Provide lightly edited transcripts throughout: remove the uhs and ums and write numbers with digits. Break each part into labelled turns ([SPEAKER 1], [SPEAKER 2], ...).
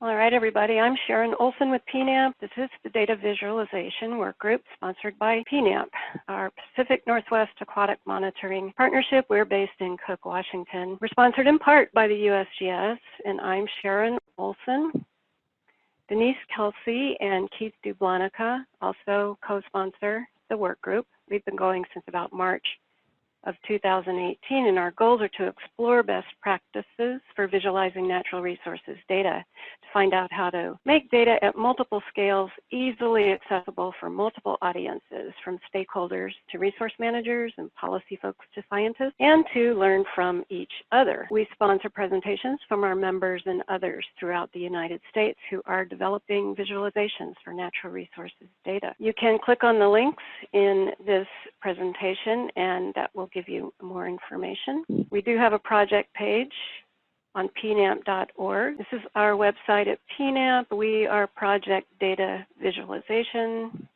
[SPEAKER 1] All right, everybody, I'm Sharon Olson with PNAP. This is the Data Visualization Workgroup sponsored by PNAP, our Pacific Northwest Aquatic Monitoring Partnership. We're based in Cook, Washington. We're sponsored in part by the USGS, and I'm Sharon Olson. Denise Kelsey and Keith Dublonica also co-sponsor the workgroup. We've been going since about March of 2018, and our goals are to explore best practices for visualizing natural resources data, to find out how to make data at multiple scales easily accessible for multiple audiences, from stakeholders to resource managers and policy folks to scientists, and to learn from each other. We sponsor presentations from our members and others throughout the United States who are developing visualizations for natural resources data. You can click on the links in this presentation, and that will give you more information. We do have a project page on pnap.org. This is our website at PNAP. We are Project Data Visualization.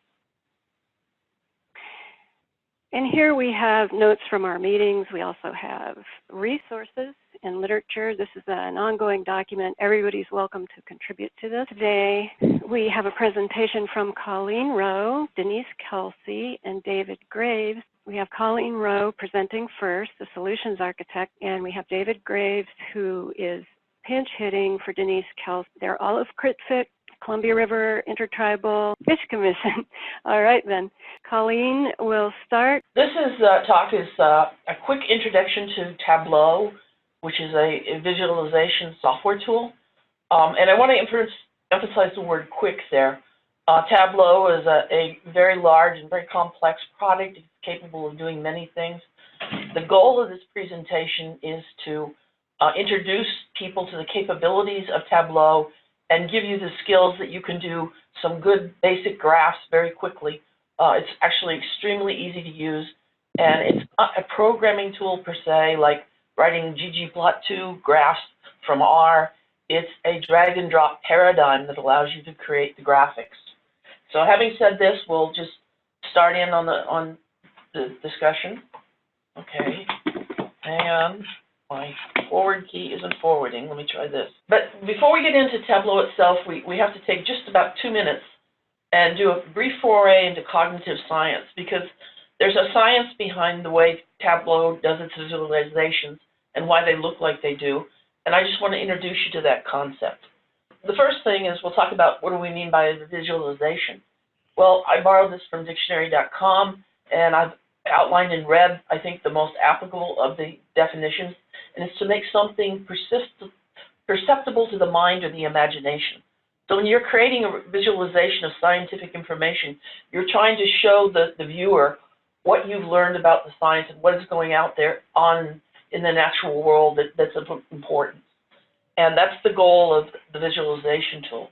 [SPEAKER 1] And here we have notes from our meetings. We also have resources and literature. This is an ongoing document. Everybody's welcome to contribute to this. Today, we have a presentation from Colleen Roe, Denise Kelsey, and David Graves. We have Colleen Roe presenting first, the solutions architect, and we have David Graves, who is pinch hitting for Denise Kelsey. They're all of CRITFC, Columbia River Intertribal Fish Commission. All right, then. Colleen will start.
[SPEAKER 2] This talk is a quick introduction to Tableau, which is a visualization software tool. And I want to emphasize the word quick there. Tableau is a very large and very complex product. It's capable of doing many things. The goal of this presentation is to introduce people to the capabilities of Tableau and give you the skills that you can do some good basic graphs very quickly. It's actually extremely easy to use, and it's not a programming tool per se, like writing ggplot2 graphs from R. It's a drag and drop paradigm that allows you to create the graphics. So having said this, we'll just start in on the discussion. Okay, hang on. My forward key isn't forwarding. Let me try this. But before we get into Tableau itself, we have to take just about 2 minutes and do a brief foray into cognitive science, because there's a science behind the way Tableau does its visualizations and why they look like they do. And I just want to introduce you to that concept. The first thing is we'll talk about what do we mean by a visualization. Well, I borrowed this from dictionary.com, and I've outlined in red, I think, the most applicable of the definitions, and it's to make something perceptible to the mind or the imagination. So when you're creating a visualization of scientific information, you're trying to show the viewer what you've learned about the science and what is going out there in the natural world that's of importance. And that's the goal of the visualization tool.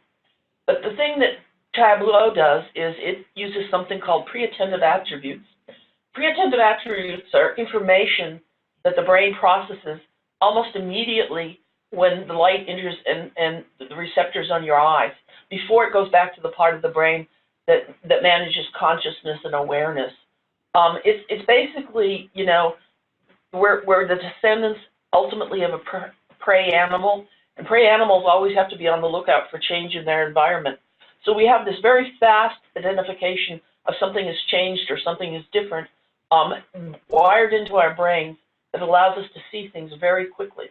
[SPEAKER 2] But the thing that Tableau does is it uses something called preattentive attributes. Preattentive attributes are information that the brain processes almost immediately when the light enters and the receptors on your eyes, before it goes back to the part of the brain that manages consciousness and awareness. It's basically, you know, we're the descendants ultimately of a prey animal, and prey animals always have to be on the lookout for change in their environment. So we have this very fast identification of something has changed or something is different, wired into our brains that allows us to see things very quickly.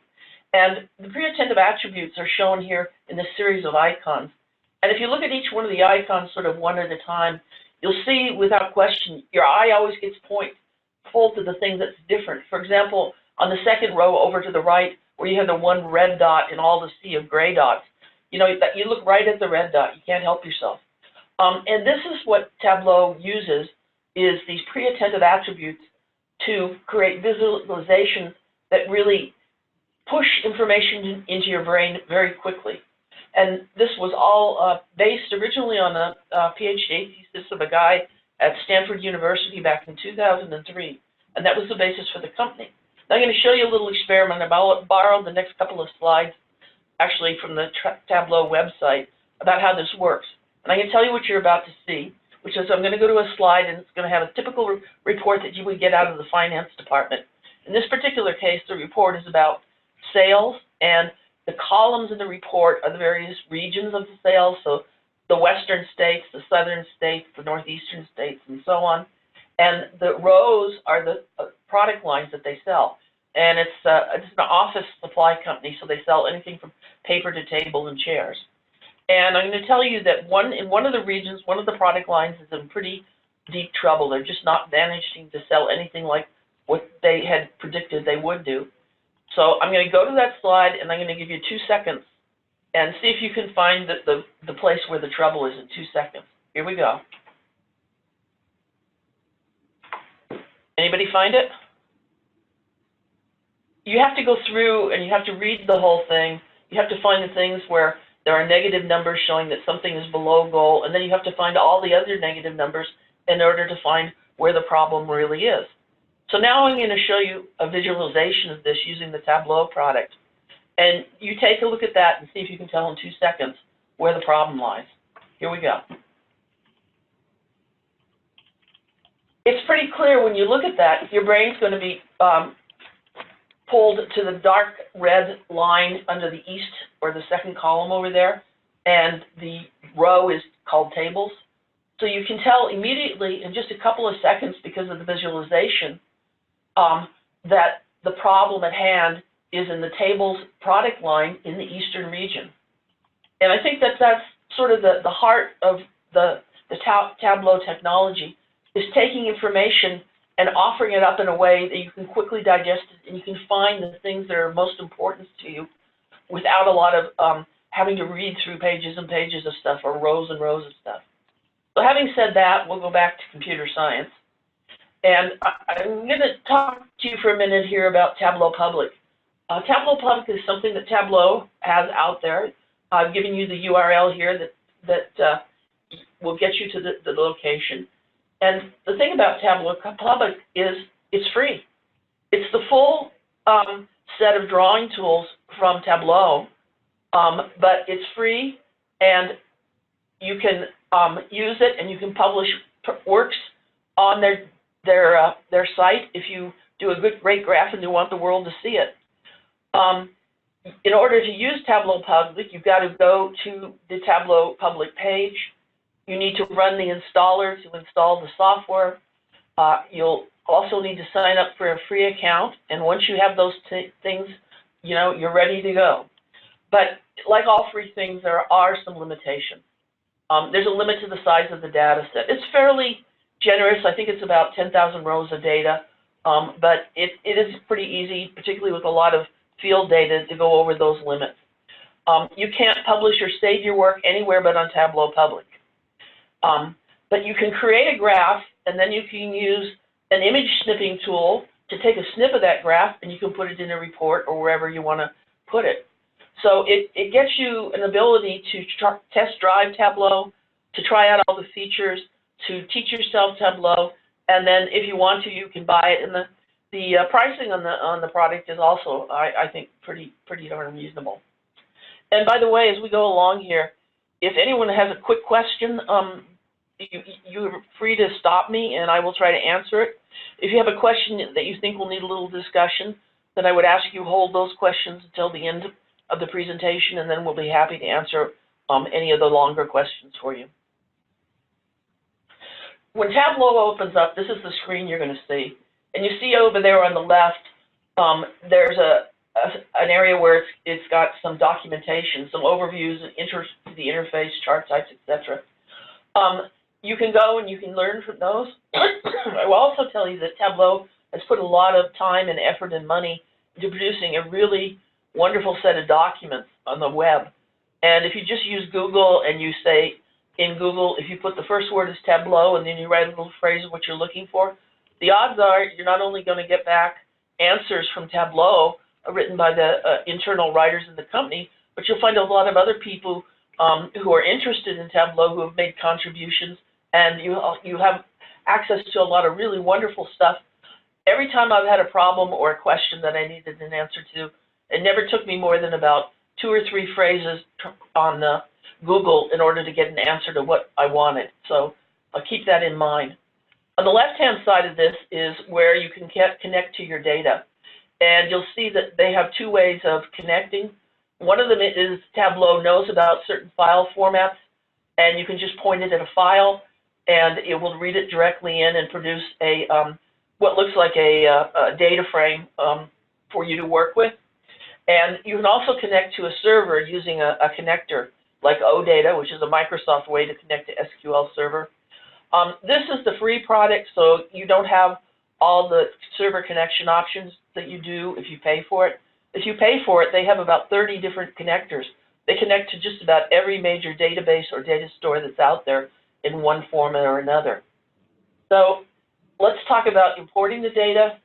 [SPEAKER 2] And the preattentive attributes are shown here in this series of icons. And if you look at each one of the icons sort of one at a time, you'll see without question, your eye always gets pulled to the thing that's different. For example, on the second row over to the right, where you have the one red dot in all the sea of gray dots, you know, you look right at the red dot. You can't help yourself. And this is what Tableau uses, is these preattentive attributes to create visualizations that really push information into your brain very quickly. And this was all based originally on a PhD thesis of a guy at Stanford University back in 2003. And that was the basis for the company. Now I'm going to show you a little experiment. I borrowed the next couple of slides actually from the Tableau website about how this works. And I can tell you what you're about to see, which is I'm going to go to a slide, and it's going to have a typical report that you would get out of the finance department. In this particular case, the report is about sales, and The columns in the report are the various regions of the sales, so the western states, the southern states, the northeastern states, and so on. And the rows are the product lines that they sell. And it's an office supply company, so they sell anything from paper to table and chairs. And I'm going to tell you that in one of the regions, one of the product lines is in pretty deep trouble. They're just not managing to sell anything like what they had predicted they would do. So I'm going to go to that slide, and I'm going to give you 2 seconds and see if you can find the place where the trouble is in 2 seconds. Here we go. Anybody find it? You have to go through and you have to read the whole thing. You have to find the things where there are negative numbers showing that something is below goal, and then you have to find all the other negative numbers in order to find where the problem really is. So now I'm going to show you a visualization of this using the Tableau product. And you take a look at that and see if you can tell in 2 seconds where the problem lies. Here we go. It's pretty clear when you look at that, your brain's going to be pulled to the dark red line under the east, or the second column over there, and the row is called tables. So you can tell immediately in just a couple of seconds, because of the visualization, that the problem at hand is in the tables product line in the eastern region. And I think that that's sort of the heart of the Tableau technology, is taking information and offering it up in a way that you can quickly digest it and you can find the things that are most important to you without a lot of having to read through pages and pages of stuff or rows and rows of stuff. So having said that, we'll go back to computer science. And I'm going to talk to you for a minute here about Tableau Public. Tableau Public is something that Tableau has out there. I've given you the URL here that will get you to the location. And the thing about Tableau Public is it's free. It's the full set of drawing tools from Tableau, but it's free, and you can use it, and you can publish works on their site if you do a great graph and you want the world to see it. In order to use Tableau Public, you've got to go to the Tableau Public page. You need to run the installer to install the software. You'll also need to sign up for a free account, and once you have those things, you know, you're ready to go. But like all free things, there are some limitations. There's a limit to the size of the data set. It's fairly generous. I think it's about 10,000 rows of data, but it is pretty easy, particularly with a lot of field data, to go over those limits. You can't publish or save your work anywhere but on Tableau Public. But you can create a graph, and then you can use an image snipping tool to take a snip of that graph, and you can put it in a report or wherever you want to put it. So it gets you an ability to test drive Tableau, to try out all the features, to teach yourself Tableau, and then if you want to, you can buy it. And the pricing on the product is also, I think, pretty darn reasonable. And by the way, as we go along here, if anyone has a quick question, you're free to stop me, and I will try to answer it. If you have a question that you think will need a little discussion, then I would ask you hold those questions until the end of the presentation, and then we'll be happy to answer any of the longer questions for you. When Tableau opens up, this is the screen you're going to see. And you see over there on the left, there's an area where it's got some documentation, some overviews, the interface, chart types, etc. You can go and you can learn from those. I will also tell you that Tableau has put a lot of time and effort and money into producing a really wonderful set of documents on the web. And if you just use Google and you say in Google, if you put the first word as Tableau and then you write a little phrase of what you're looking for, the odds are you're not only going to get back answers from Tableau written by the internal writers in the company, but you'll find a lot of other people who are interested in Tableau who have made contributions, and you have access to a lot of really wonderful stuff. Every time I've had a problem or a question that I needed an answer to, it never took me more than about 2 or 3 phrases on Google in order to get an answer to what I wanted. So I'll keep that in mind. On the left-hand side of this is where you can connect to your data. And you'll see that they have 2 ways of connecting. One of them is Tableau knows about certain file formats, and you can just point it at a file, and it will read it directly in and produce a what looks like a data frame for you to work with. And you can also connect to a server using a connector like OData, which is a Microsoft way to connect to SQL Server. This is the free product, so you don't have all the server connection options that you do if you pay for it. If you pay for it, they have about 30 different connectors. They connect to just about every major database or data store that's out there in one format or another. So let's talk about importing the data.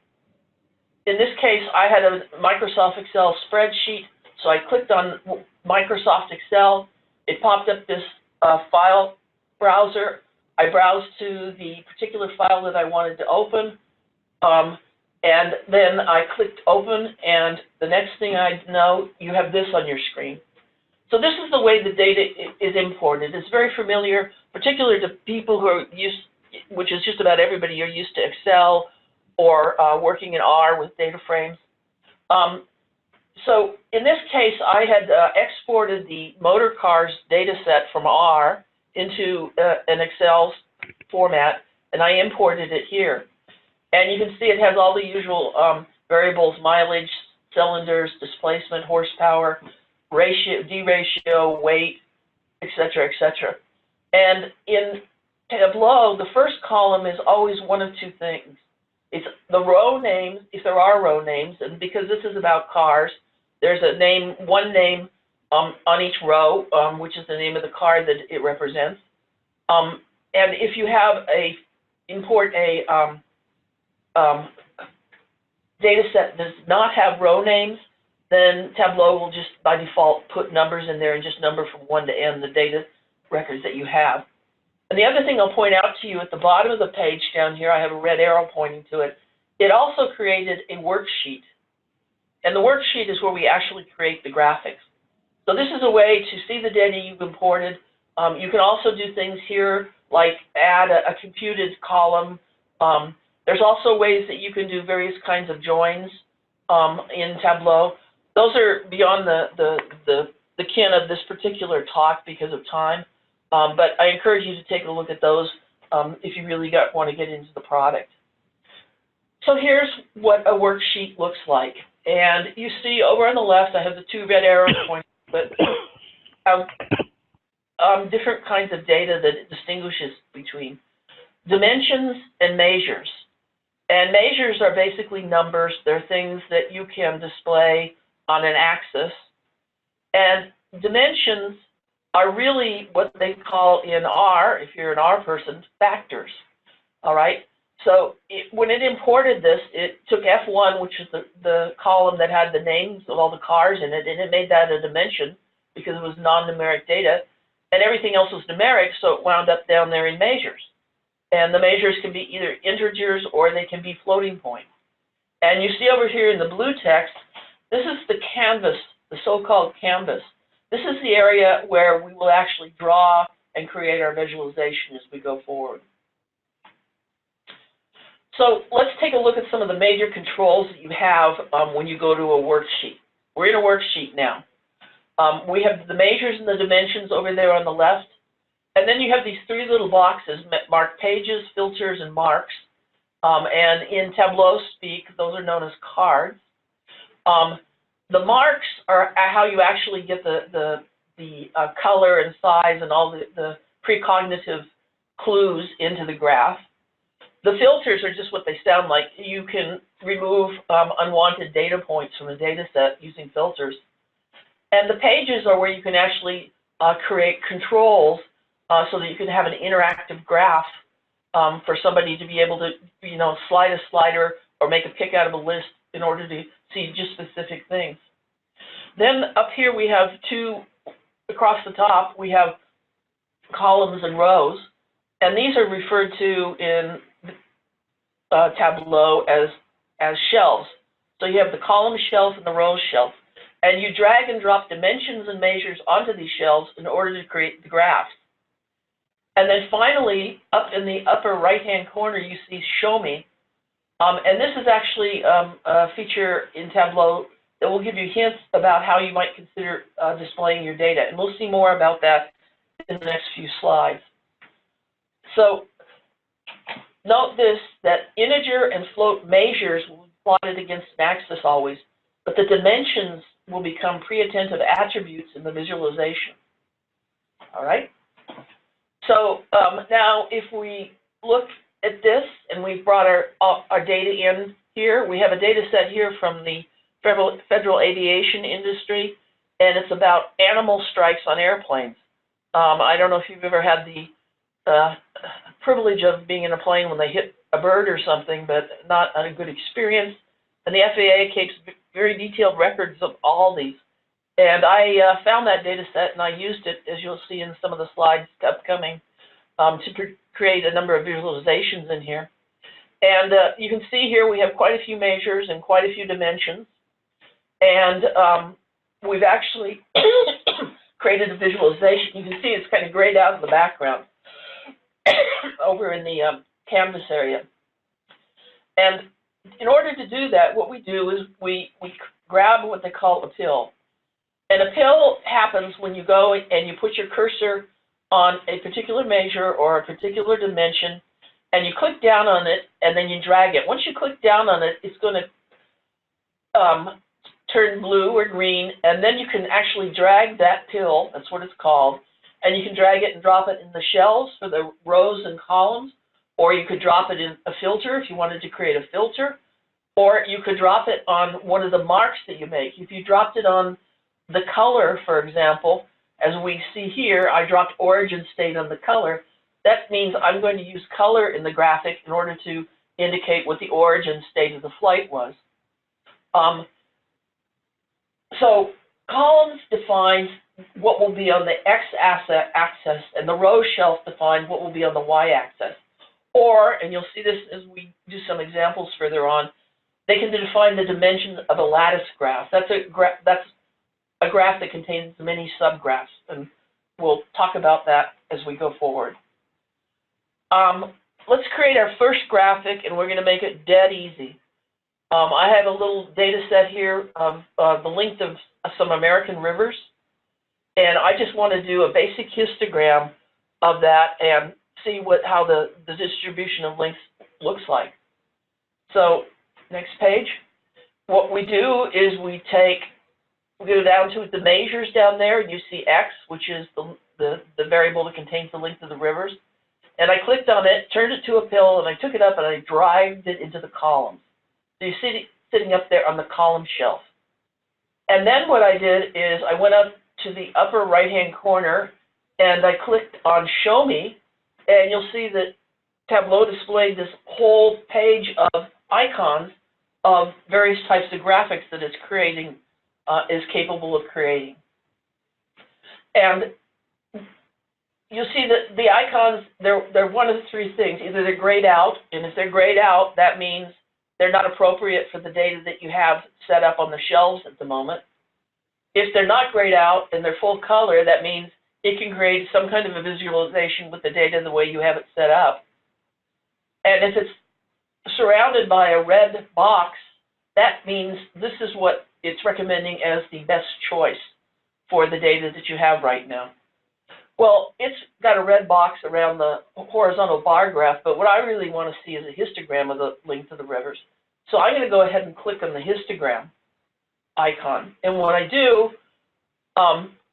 [SPEAKER 2] In this case, I had a Microsoft Excel spreadsheet, so I clicked on Microsoft Excel. It popped up this file browser. I browsed to the particular file that I wanted to open, and then I clicked open, and the next thing I know, you have this on your screen. So this is the way the data is imported. It's very familiar, particularly to people who are used, which is just about everybody, you're used to Excel or working in R with data frames. So in this case, I had exported the Motorcars data set from R into an Excel format, and I imported it here. And you can see it has all the usual variables: mileage, cylinders, displacement, horsepower, ratio, D-ratio, weight, etc., etc. And in Tableau, the first column is always one of two things. It's the row names, if there are row names, and because this is about cars, there's a name, one name on each row, which is the name of the car that it represents. And if you have import a data set that does not have row names, then Tableau will just by default put numbers in there and just number from 1 to n the data records that you have. And the other thing I'll point out to you at the bottom of the page down here, I have a red arrow pointing to it. It also created a worksheet. And the worksheet is where we actually create the graphics. So this is a way to see the data you've imported. You can also do things here like add a computed column. There's also ways that you can do various kinds of joins in Tableau. Those are beyond the kin of this particular talk because of time. But I encourage you to take a look at those if you really want to get into the product. So here's what a worksheet looks like. And you see over on the left, I have the two red arrows pointing, but have different kinds of data that it distinguishes between dimensions and measures. And measures are basically numbers. They're things that you can display on an axis. And dimensions are really what they call in R, if you're an R person, factors. All right? So when it imported this, it took F1, which is the column that had the names of all the cars in it, and it made that a dimension because it was non-numeric data. And everything else was numeric, so it wound up down there in measures. And the measures can be either integers or they can be floating points. And you see over here in the blue text, this is the canvas, the so-called canvas. This is the area where we will actually draw and create our visualization as we go forward. So let's take a look at some of the major controls that you have when you go to a worksheet. We're in a worksheet now. We have the measures and the dimensions over there on the left. And then you have these three little boxes marked pages, filters, and marks. And in Tableau speak, those are known as cards. The marks are how you actually get the color and size and all the precognitive clues into the graph. The filters are just what they sound like. You can remove unwanted data points from a data set using filters. And the pages are where you can actually create controls so that you can have an interactive graph for somebody to be able to, slide a slider or make a pick out of a list in order to see just specific things. Then up here we have across the top, we have columns and rows. And these are referred to in Tableau as shelves. So you have the column shelf and the row shelf. And you drag and drop dimensions and measures onto these shelves in order to create the graphs. And then finally, up in the upper right-hand corner, you see Show Me. And this is actually a feature in Tableau that will give you hints about how you might consider displaying your data. And we'll see more about that in the next few slides. So note this, that integer and float measures will be plotted against an axis always, but the dimensions will become pre-attentive attributes in the visualization. All right? So now if we look at this, and we've brought our data in here, we have a data set here from the Federal Aviation Industry, and it's about animal strikes on airplanes. I don't know if you've ever had the privilege of being in a plane when they hit a bird or something, but not a good experience. And the FAA keeps very detailed records of all these. And I found that data set, and I used it, as you'll see in some of the slides upcoming, to create a number of visualizations in here. And you can see here we have quite a few measures and quite a few dimensions. And we've actually created a visualization. You can see it's kind of grayed out in the background over in the canvas area. And in order to do that, what we do is we grab what they call a pill. And a pill happens when you go and you put your cursor on a particular measure or a particular dimension, and you click down on it, and then you drag it. Once you click down on it, it's going to turn blue or green, and then you can actually drag that pill, that's what it's called, and you can drag it and drop it in the shelves for the rows and columns, or you could drop it in a filter if you wanted to create a filter, or you could drop it on one of the marks that you make. If you dropped it on the color, for example, as we see here, I dropped origin state on the color. That means I'm going to use color in the graphic in order to indicate what the origin state of the flight was. So columns defines what will be on the x-axis, and the row shelf defines what will be on the y-axis. Or, and you'll see this as we do some examples further on, they can define the dimensions of a lattice graph. That's a graph that contains many subgraphs, and we'll talk about that as we go forward. Let's create our first graphic, and we're going to make it dead easy. I have a little data set here of the length of some American rivers, and I just want to do a basic histogram of that and see how the distribution of lengths looks like. So, next page. What we do is we go down to the measures down there, and you see X, which is the variable that contains the length of the rivers. And I clicked on it, turned it to a pill, and I took it up and I dragged it into the columns. So you see it sitting up there on the column shelf. And then what I did is I went up to the upper right-hand corner and I clicked on Show Me, and you'll see that Tableau displayed this whole page of icons of various types of graphics that it's creating, is capable of creating. And you'll see that the icons, they're one of the three things. Either they're grayed out, and if they're grayed out, that means they're not appropriate for the data that you have set up on the shelves at the moment. If they're not grayed out and they're full color, that means it can create some kind of a visualization with the data the way you have it set up. And if it's surrounded by a red box, that means this is what it's recommending as the best choice for the data that you have right now. Well, it's got a red box around the horizontal bar graph, but what I really want to see is a histogram of the length of the rivers. So I'm going to go ahead and click on the histogram icon. And what I do,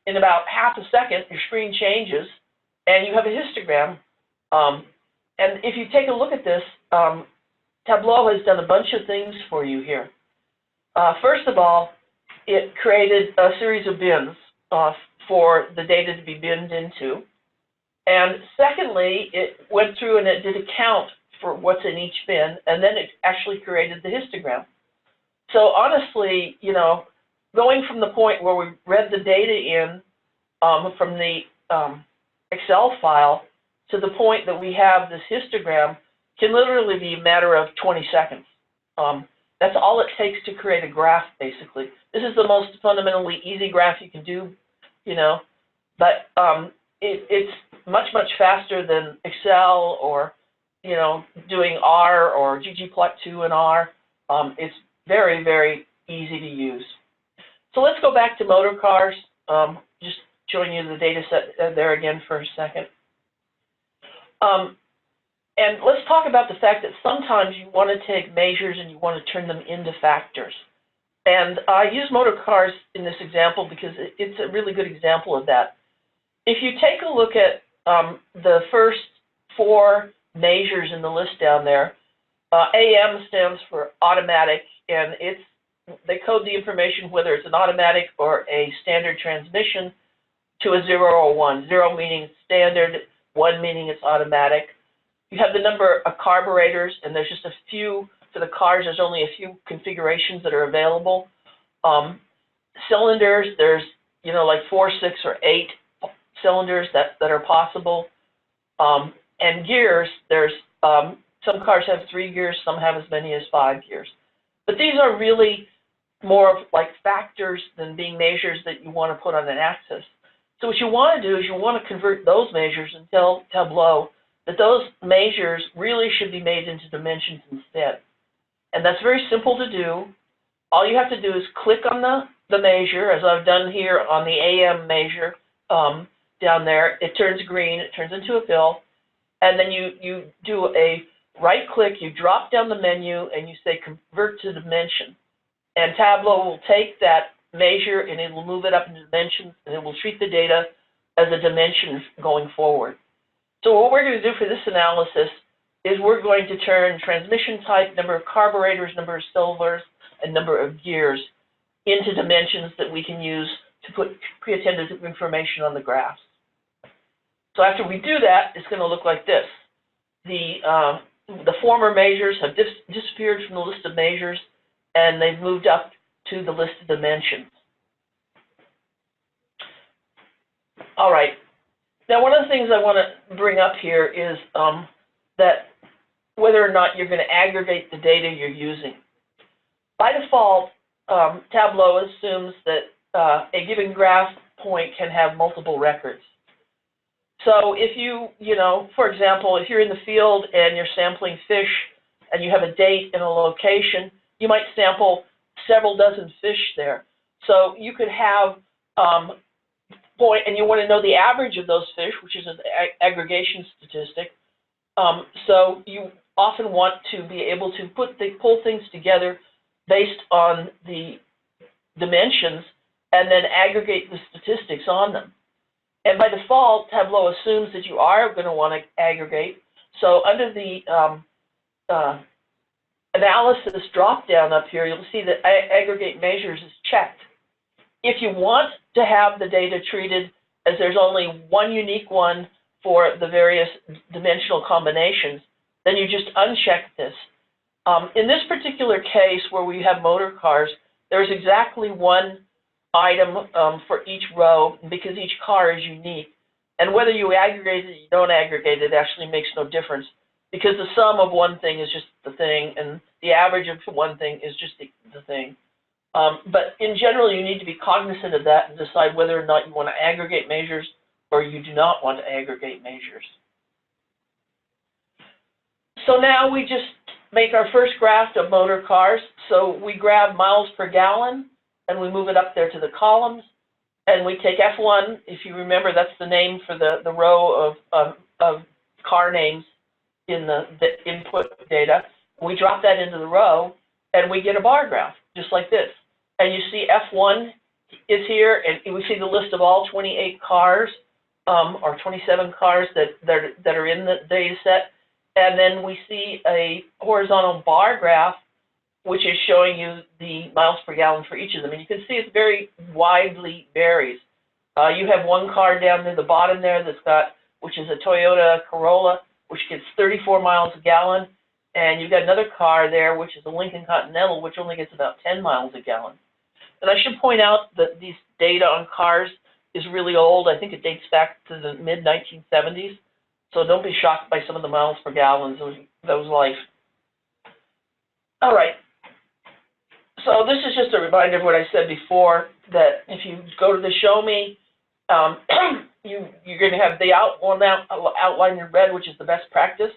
[SPEAKER 2] in about half a second, your screen changes, and you have a histogram. And if you take a look at this, Tableau has done a bunch of things for you here. First of all, it created a series of bins for the data to be binned into. And secondly, it went through and it did a count for what's in each bin, and then it actually created the histogram. So honestly, you know, going from the point where we read the data in from the Excel file to the point that we have this histogram can literally be a matter of 20 seconds. That's all it takes to create a graph, basically. This is the most fundamentally easy graph you can do, you know, but it's much, much faster than Excel or, you know, doing R or ggplot2 in R. It's very, very easy to use. So let's go back to Motorcars. Just showing you the data set there again for a second. And let's talk about the fact that sometimes you want to take measures and you want to turn them into factors. And I use Motorcars in this example because it's a really good example of that. If you take a look at the first 4 measures in the list down there, AM stands for automatic, and they code the information whether it's an automatic or a standard transmission to a 0 or 1. 0 meaning it's standard, 1 meaning it's automatic. You have the number of carburetors, and there's just a few. For the cars, there's only a few configurations that are available. Cylinders, there's like 4, 6, or 8 cylinders that are possible. And gears, there's some cars have 3 gears, some have as many as 5 gears. But these are really more of like factors than being measures that you want to put on an axis. So what you want to do is you want to convert those measures and tell Tableau that those measures really should be made into dimensions instead. And that's very simple to do. All you have to do is click on the measure, as I've done here on the AM measure down there. It turns green, it turns into a fill, and then you do a right click, you drop down the menu, and you say convert to dimension. And Tableau will take that measure and it will move it up into dimensions, and it will treat the data as a dimension going forward. So what we're going to do for this analysis is we're going to turn transmission type, number of carburetors, number of cylinders, and number of gears into dimensions that we can use to put pre-attentive information on the graphs. So after we do that, it's going to look like this. The former measures have disappeared from the list of measures, and they've moved up to the list of dimensions. All right. Now, one of the things I want to bring up here is that whether or not you're going to aggregate the data you're using. By default, Tableau assumes that a given graph point can have multiple records. So if for example, if you're in the field and you're sampling fish and you have a date and a location, you might sample several dozen fish there. So you could have and you want to know the average of those fish, which is an aggregation statistic. So you often want to be able to pull things together based on the dimensions and then aggregate the statistics on them. And by default, Tableau assumes that you are going to want to aggregate. So under the analysis drop-down up here, you'll see that aggregate measures is checked. If you want to have the data treated as there's only one unique one for the various dimensional combinations, then you just uncheck this. In this particular case where we have motor cars, there's exactly one item for each row because each car is unique. And whether you aggregate it or you don't aggregate it actually makes no difference because the sum of one thing is just the thing and the average of one thing is just the thing. But in general, you need to be cognizant of that and decide whether or not you want to aggregate measures or you do not want to aggregate measures. So now we just make our first graph of motor cars. So we grab miles per gallon and we move it up there to the columns. And we take F1, if you remember, that's the name for the row of car names in the input data. We drop that into the row and we get a bar graph, just like this. And you see F1 is here, and we see the list of all 28 cars or 27 cars that are in the data set. And then we see a horizontal bar graph, which is showing you the miles per gallon for each of them. And you can see it very widely varies. You have one car down near the bottom there which is a Toyota Corolla, which gets 34 miles a gallon. And you've got another car there, which is a Lincoln Continental, which only gets about 10 miles a gallon. And I should point out that these data on cars is really old. I think it dates back to the mid-1970s. So don't be shocked by some of the miles per gallons that was life. All right. So this is just a reminder of what I said before, that if you go to the Show Me, you're going to have the outline in red, which is the best practice.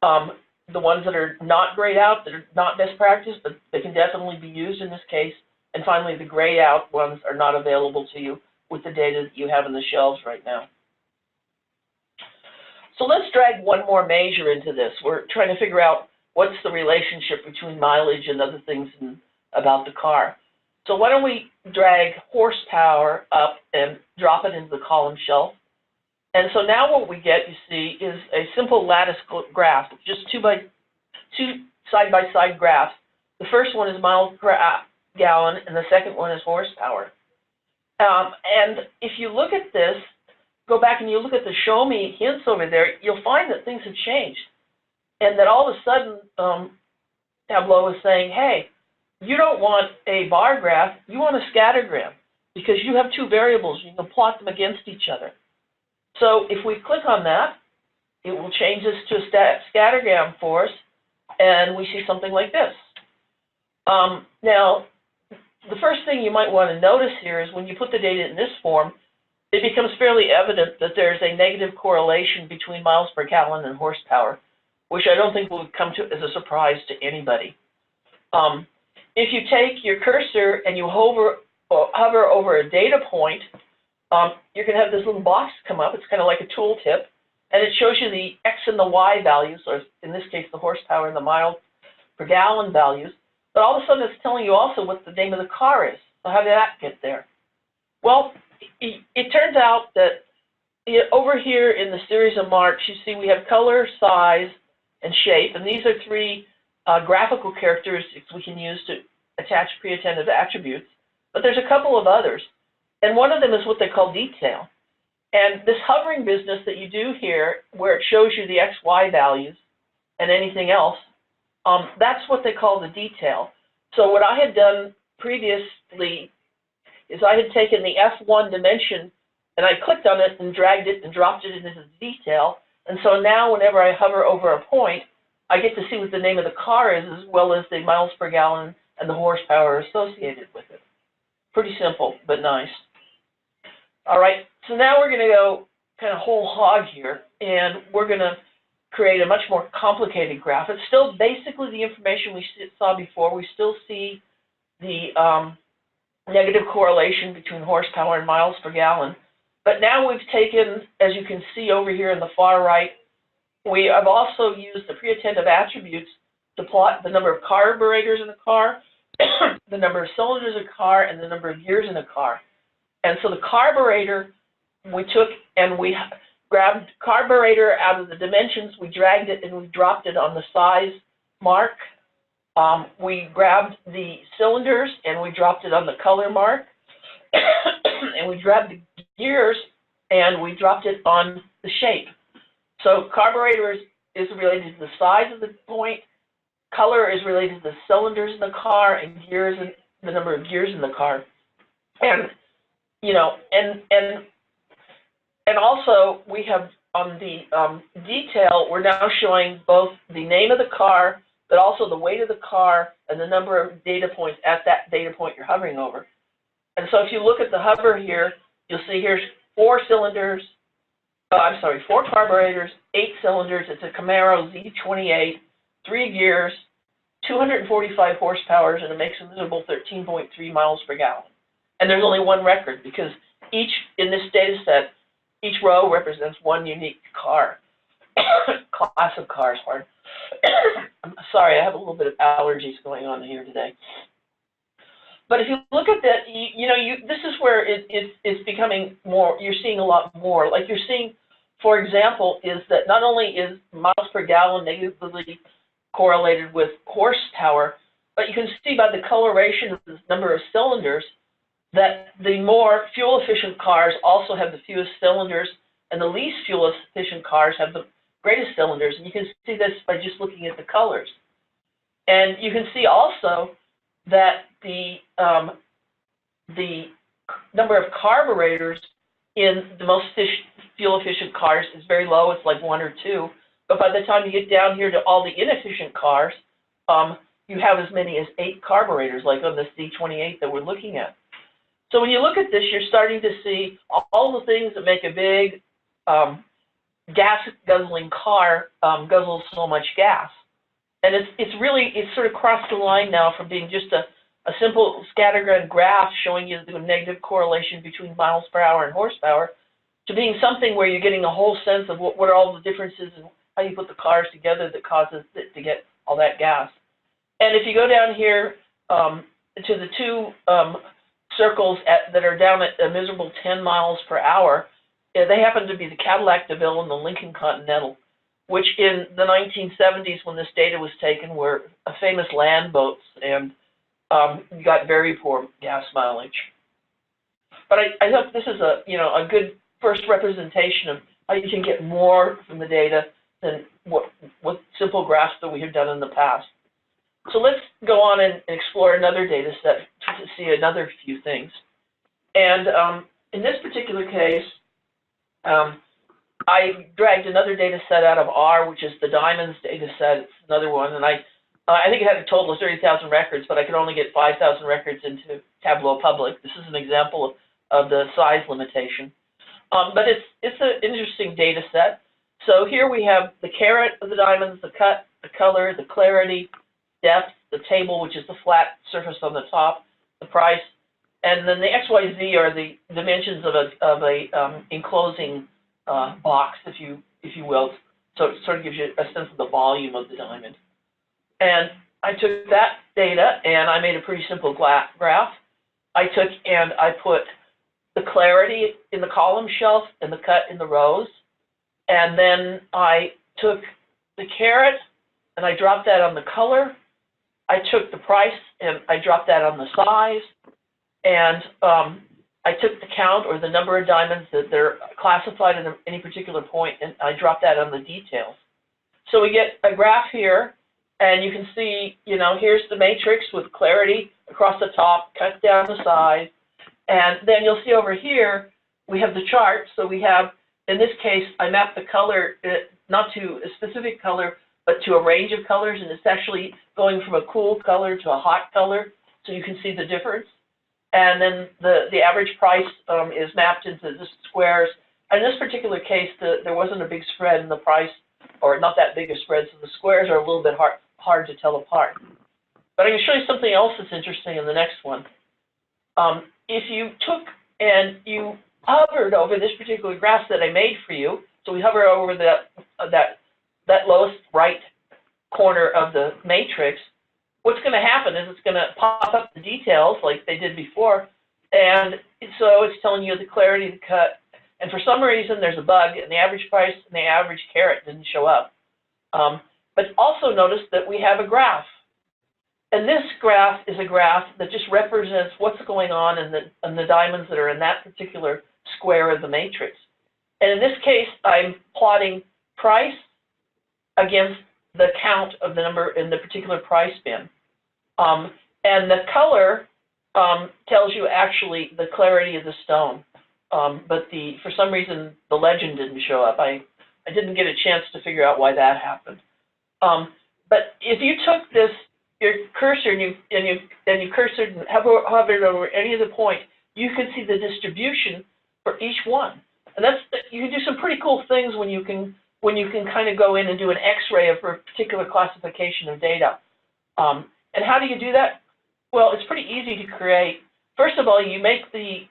[SPEAKER 2] The ones that are not grayed out, that are not best practice, but they can definitely be used in this case, And finally, the grayed out ones are not available to you with the data that you have in the shelves right now. So let's drag one more measure into this. We're trying to figure out what's the relationship between mileage and other things about the car. So why don't we drag horsepower up and drop it into the column shelf. And so now what we get, you see, is a simple lattice graph, just two side-by-side graphs. The first one is miles per gallon, and the second one is horsepower. And if you look at this, go back and you look at the show me hints over there, you'll find that things have changed. And that all of a sudden, Tableau is saying, hey, you don't want a bar graph, you want a scattergram, because you have two variables, you can plot them against each other. So if we click on that, it will change this to a scattergram for us, and we see something like this. Now, the first thing you might want to notice here is when you put the data in this form, it becomes fairly evident that there's a negative correlation between miles per gallon and horsepower, which I don't think will come to as a surprise to anybody. If you take your cursor and you hover over a data point, you're going to have this little box come up. It's kind of like a tooltip, and it shows you the X and the Y values, or in this case, the horsepower and the miles per gallon values. But all of a sudden, it's telling you also what the name of the car is. So how did that get there? Well, it turns out that over here in the series of marks, you see we have color, size, and shape, and these are three graphical characteristics we can use to attach preattentive attributes. But there's a couple of others, and one of them is what they call detail. And this hovering business that you do here, where it shows you the X, Y values and anything else, that's what they call the detail. So what I had done previously is I had taken the F1 dimension and I clicked on it and dragged it and dropped it into the detail. And so now whenever I hover over a point, I get to see what the name of the car is, as well as the miles per gallon and the horsepower associated with it. Pretty simple, but nice. All right, so now we're going to go kind of whole hog here, and we're going to create a much more complicated graph. It's still basically the information we saw before. We still see the negative correlation between horsepower and miles per gallon. But now we've taken, as you can see over here in the far right, we have also used the preattentive attributes to plot the number of carburetors in a car, the number of cylinders in a car, and the number of gears in a car. And so the carburetor, we took and we grabbed carburetor out of the dimensions, we dragged it and we dropped it on the size mark. We grabbed the cylinders and we dropped it on the color mark. And we grabbed the gears and we dropped it on the shape. So carburetor is related to the size of the point, color is related to the cylinders in the car, and gears and the number of gears in the car. And you know, and also we have on the detail, we're now showing both the name of the car, but also the weight of the car and the number of data points at that data point you're hovering over. And so if you look at the hover here, you'll see here's 4 cylinders, 4 carburetors, 8 cylinders. It's a Camaro Z28, 3 gears, 245 horsepower, and it makes a miserable 13.3 miles per gallon. And there's only one record because each, in this data set, each row represents one unique car, class of cars, pardon. I'm sorry, I have a little bit of allergies going on here today. But if you look at that, this is where it's becoming more, you're seeing a lot more. Like you're seeing, for example, is that not only is miles per gallon negatively correlated with horsepower, but you can see by the coloration of the number of cylinders that the more fuel-efficient cars also have the fewest cylinders, and the least fuel-efficient cars have the greatest cylinders. And you can see this by just looking at the colors. And you can see also that the number of carburetors in the most fuel-efficient cars is very low. It's like 1 or 2. But by the time you get down here to all the inefficient cars, you have as many as 8 carburetors, like on this Z28 that we're looking at. So when you look at this, you're starting to see all the things that make a big gas-guzzling car guzzle so much gas. And it's sort of crossed the line now from being just a simple scattergun graph showing you the negative correlation between miles per hour and horsepower to being something where you're getting a whole sense of what are all the differences and how you put the cars together that causes it to get all that gas. And if you go down here to the two circles that are down at a miserable 10 miles per hour, they happen to be the Cadillac DeVille and the Lincoln Continental, which in the 1970s when this data was taken were famous land boats and got very poor gas mileage. But I hope this is a good first representation of how you can get more from the data than what simple graphs that we have done in the past. So let's go on and explore another data set to see another few things. And in this particular case, I dragged another data set out of R, which is the diamonds data set. It's another one, and I think it had a total of 30,000 records, but I could only get 5,000 records into Tableau Public. This is an example of the size limitation. But it's an interesting data set. So here we have the carat of the diamonds, the cut, the color, the clarity, depth, the table, which is the flat surface on the top, the price, and then the XYZ are the dimensions of a enclosing box, if you will. So it sort of gives you a sense of the volume of the diamond. And I took that data and I made a pretty simple graph. I took and I put the clarity in the column shelf and the cut in the rows. And then I took the carat and I dropped that on the color. I took the price and I dropped that on the size. And I took the count or the number of diamonds that they're classified at any particular point, and I dropped that on the details. So we get a graph here, and you can see, here's the matrix with clarity across the top, cut down the side. And then you'll see over here, we have the chart. So we have, in this case, I mapped the color, not to a specific color, but to a range of colors. And it's actually going from a cool color to a hot color. So you can see the difference. And then the average price is mapped into the squares. And in this particular case, there wasn't a big spread in the price, or not that big a spread, so the squares are a little bit hard to tell apart. But I can show you something else that's interesting in the next one. If you took and you hovered over this particular graph that I made for you, so we hover over that lowest right corner of the matrix, what's going to happen is it's going to pop up the details like they did before, and so it's telling you the clarity, the cut, and for some reason there's a bug, and the average price and the average carat didn't show up. But also notice that we have a graph, and this graph is a graph that just represents what's going on in the diamonds that are in that particular square of the matrix. And in this case, I'm plotting price against the count of the number in the particular price bin. And the color tells you actually the clarity of the stone. But for some reason, the legend didn't show up. I didn't get a chance to figure out why that happened. But if you took your cursor and you cursored and hovered over any of the points, you can see the distribution for each one. And you can do some pretty cool things when you can kind of go in and do an X-ray of a particular classification of data. And how do you do that? Well, it's pretty easy to create. First of all, you make the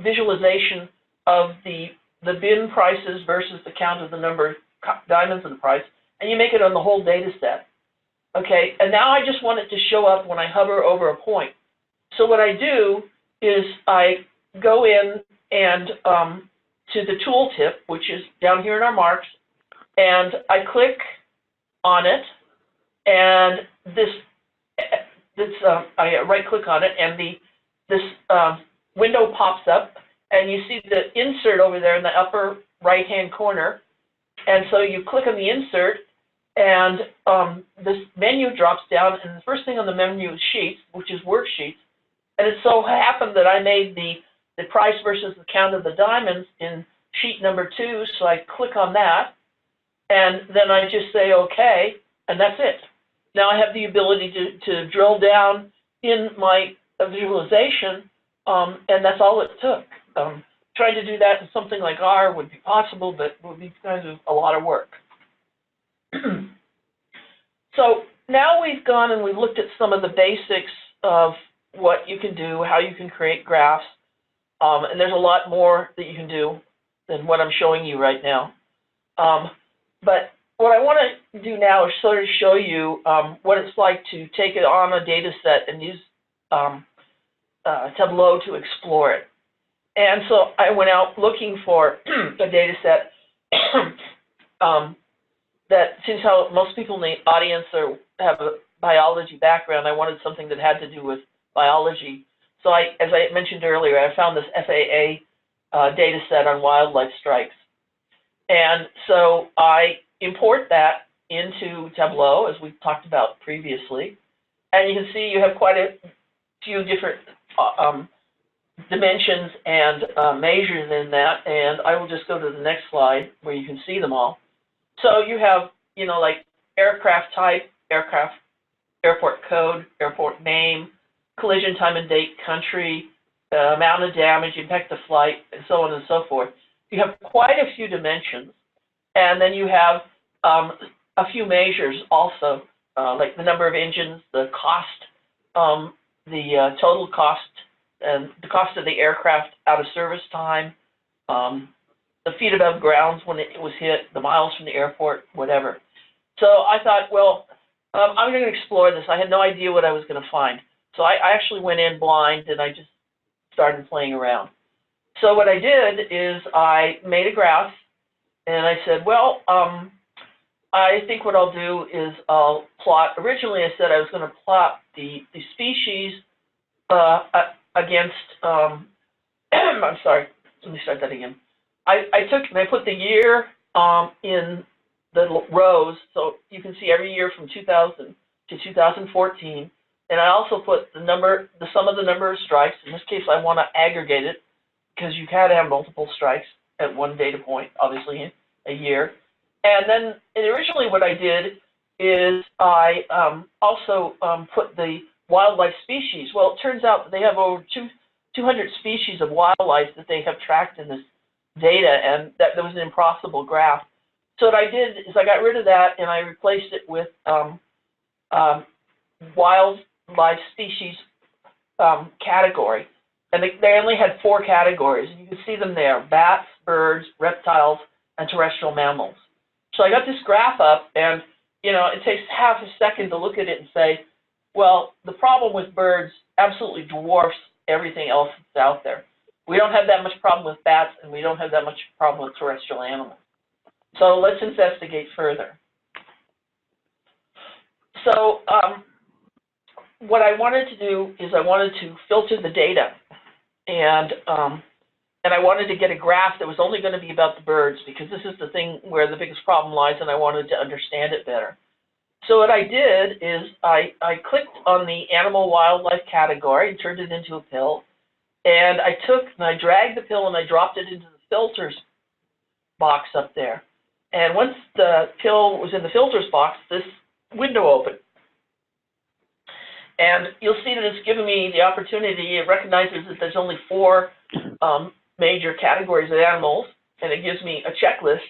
[SPEAKER 2] visualization of the bin prices versus the count of the number of diamonds in the price, and you make it on the whole data set. Okay, and now I just want it to show up when I hover over a point. So what I do is I go in and to the tooltip, which is down here in our marks, and I click on it, and I right-click on it, and this window pops up, and you see the insert over there in the upper right-hand corner, and so you click on the insert, and this menu drops down, and the first thing on the menu is Sheets, which is Worksheets, and it so happened that I made the price versus the count of the diamonds in sheet number 2, so I click on that, and then I just say OK, and that's it. Now I have the ability to drill down in my visualization, and that's all it took. Trying to do that in something like R would be possible, but would be kind of a lot of work. So now we've gone and we've looked at some of the basics of what you can do, how you can create graphs, and there's a lot more that you can do than what I'm showing you right now. But what I want to do now is sort of show you what it's like to take it on a data set and use Tableau to explore it. And so I went out looking for a data set that, since how most people in the audience have a biology background, I wanted something that had to do with biology. So as I mentioned earlier, I found this FAA data set on wildlife strikes. And so I import that into Tableau, as we talked about previously. And you can see you have quite a few different dimensions and measures in that. And I will just go to the next slide where you can see them all. So you have, like aircraft type, airport code, airport name, collision time and date, country, amount of damage, impact of flight, and so on and so forth. You have quite a few dimensions. And then you have a few measures also, like the number of engines, the cost, the total cost, and the cost of the aircraft out of service time, the feet above ground when it was hit, the miles from the airport, whatever. So I thought, well, I'm going to explore this. I had no idea what I was going to find. So I actually went in blind and I just started playing around. So what I did is I made a graph and I said, well, I think what I'll do is I'll plot. Originally I said I was going to plot the species against, I'm sorry, let me start that again. I put the year in the rows, so you can see every year from 2000 to 2014. And I also put the sum of the number of strikes. In this case, I want to aggregate it because you can have multiple strikes at one data point, obviously, in a year. And then originally what I did is I also put the wildlife species. Well, it turns out that they have over 200 species of wildlife that they have tracked in this data, and that there was an impossible graph. So what I did is I got rid of that and I replaced it with wildlife species category. And they only had 4 categories. And you can see them there: bats, birds, reptiles, and terrestrial mammals. So I got this graph up, and it takes half a second to look at it and say, well, the problem with birds absolutely dwarfs everything else that's out there. We don't have that much problem with bats, and we don't have that much problem with terrestrial animals. So let's investigate further. So what I wanted to do is I wanted to filter the data, and I wanted to get a graph that was only going to be about the birds, because this is the thing where the biggest problem lies, and I wanted to understand it better. So what I did is I clicked on the animal wildlife category and turned it into a pill. And I dragged the pill and I dropped it into the filters box up there. And once the pill was in the filters box, this window opened. And you'll see that it's given me the opportunity. It recognizes that there's only 4 major categories of animals, and it gives me a checklist.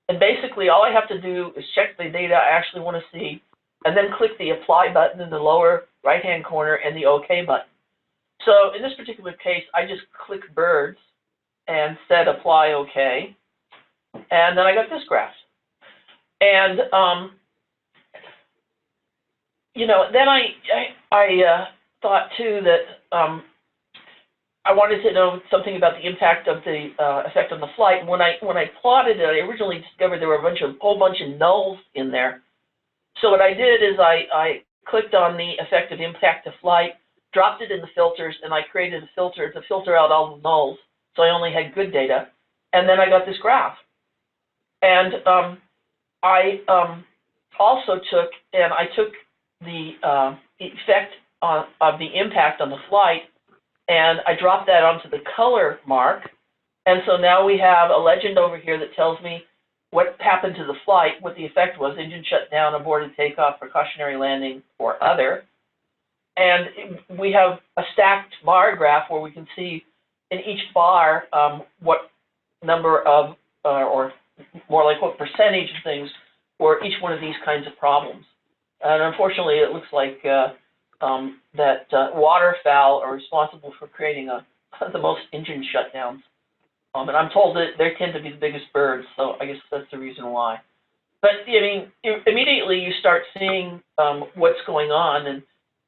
[SPEAKER 2] And basically, all I have to do is check the data I actually want to see, and then click the Apply button in the lower right-hand corner and the OK button. So in this particular case, I just clicked birds and said Apply OK, and then I got this graph. And then I thought too that I wanted to know something about the impact of the effect on the flight. And when I plotted it, I originally discovered there were a whole bunch of nulls in there. So what I did is I clicked on the effect of impact of flight, dropped it in the filters, and I created a filter to filter out all the nulls. So I only had good data. And then I got this graph. And I also took the effect of the impact on the flight, and I dropped that onto the color mark. And so now we have a legend over here that tells me what happened to the flight, what the effect was: engine shut down, aborted takeoff, precautionary landing, or other. And we have a stacked bar graph where we can see in each bar what number of, or more like what percentage of things for each one of these kinds of problems. And unfortunately, it looks like that waterfowl are responsible for creating the most engine shutdowns. And I'm told that they tend to be the biggest birds, so I guess that's the reason why. But I mean, immediately you start seeing what's going on,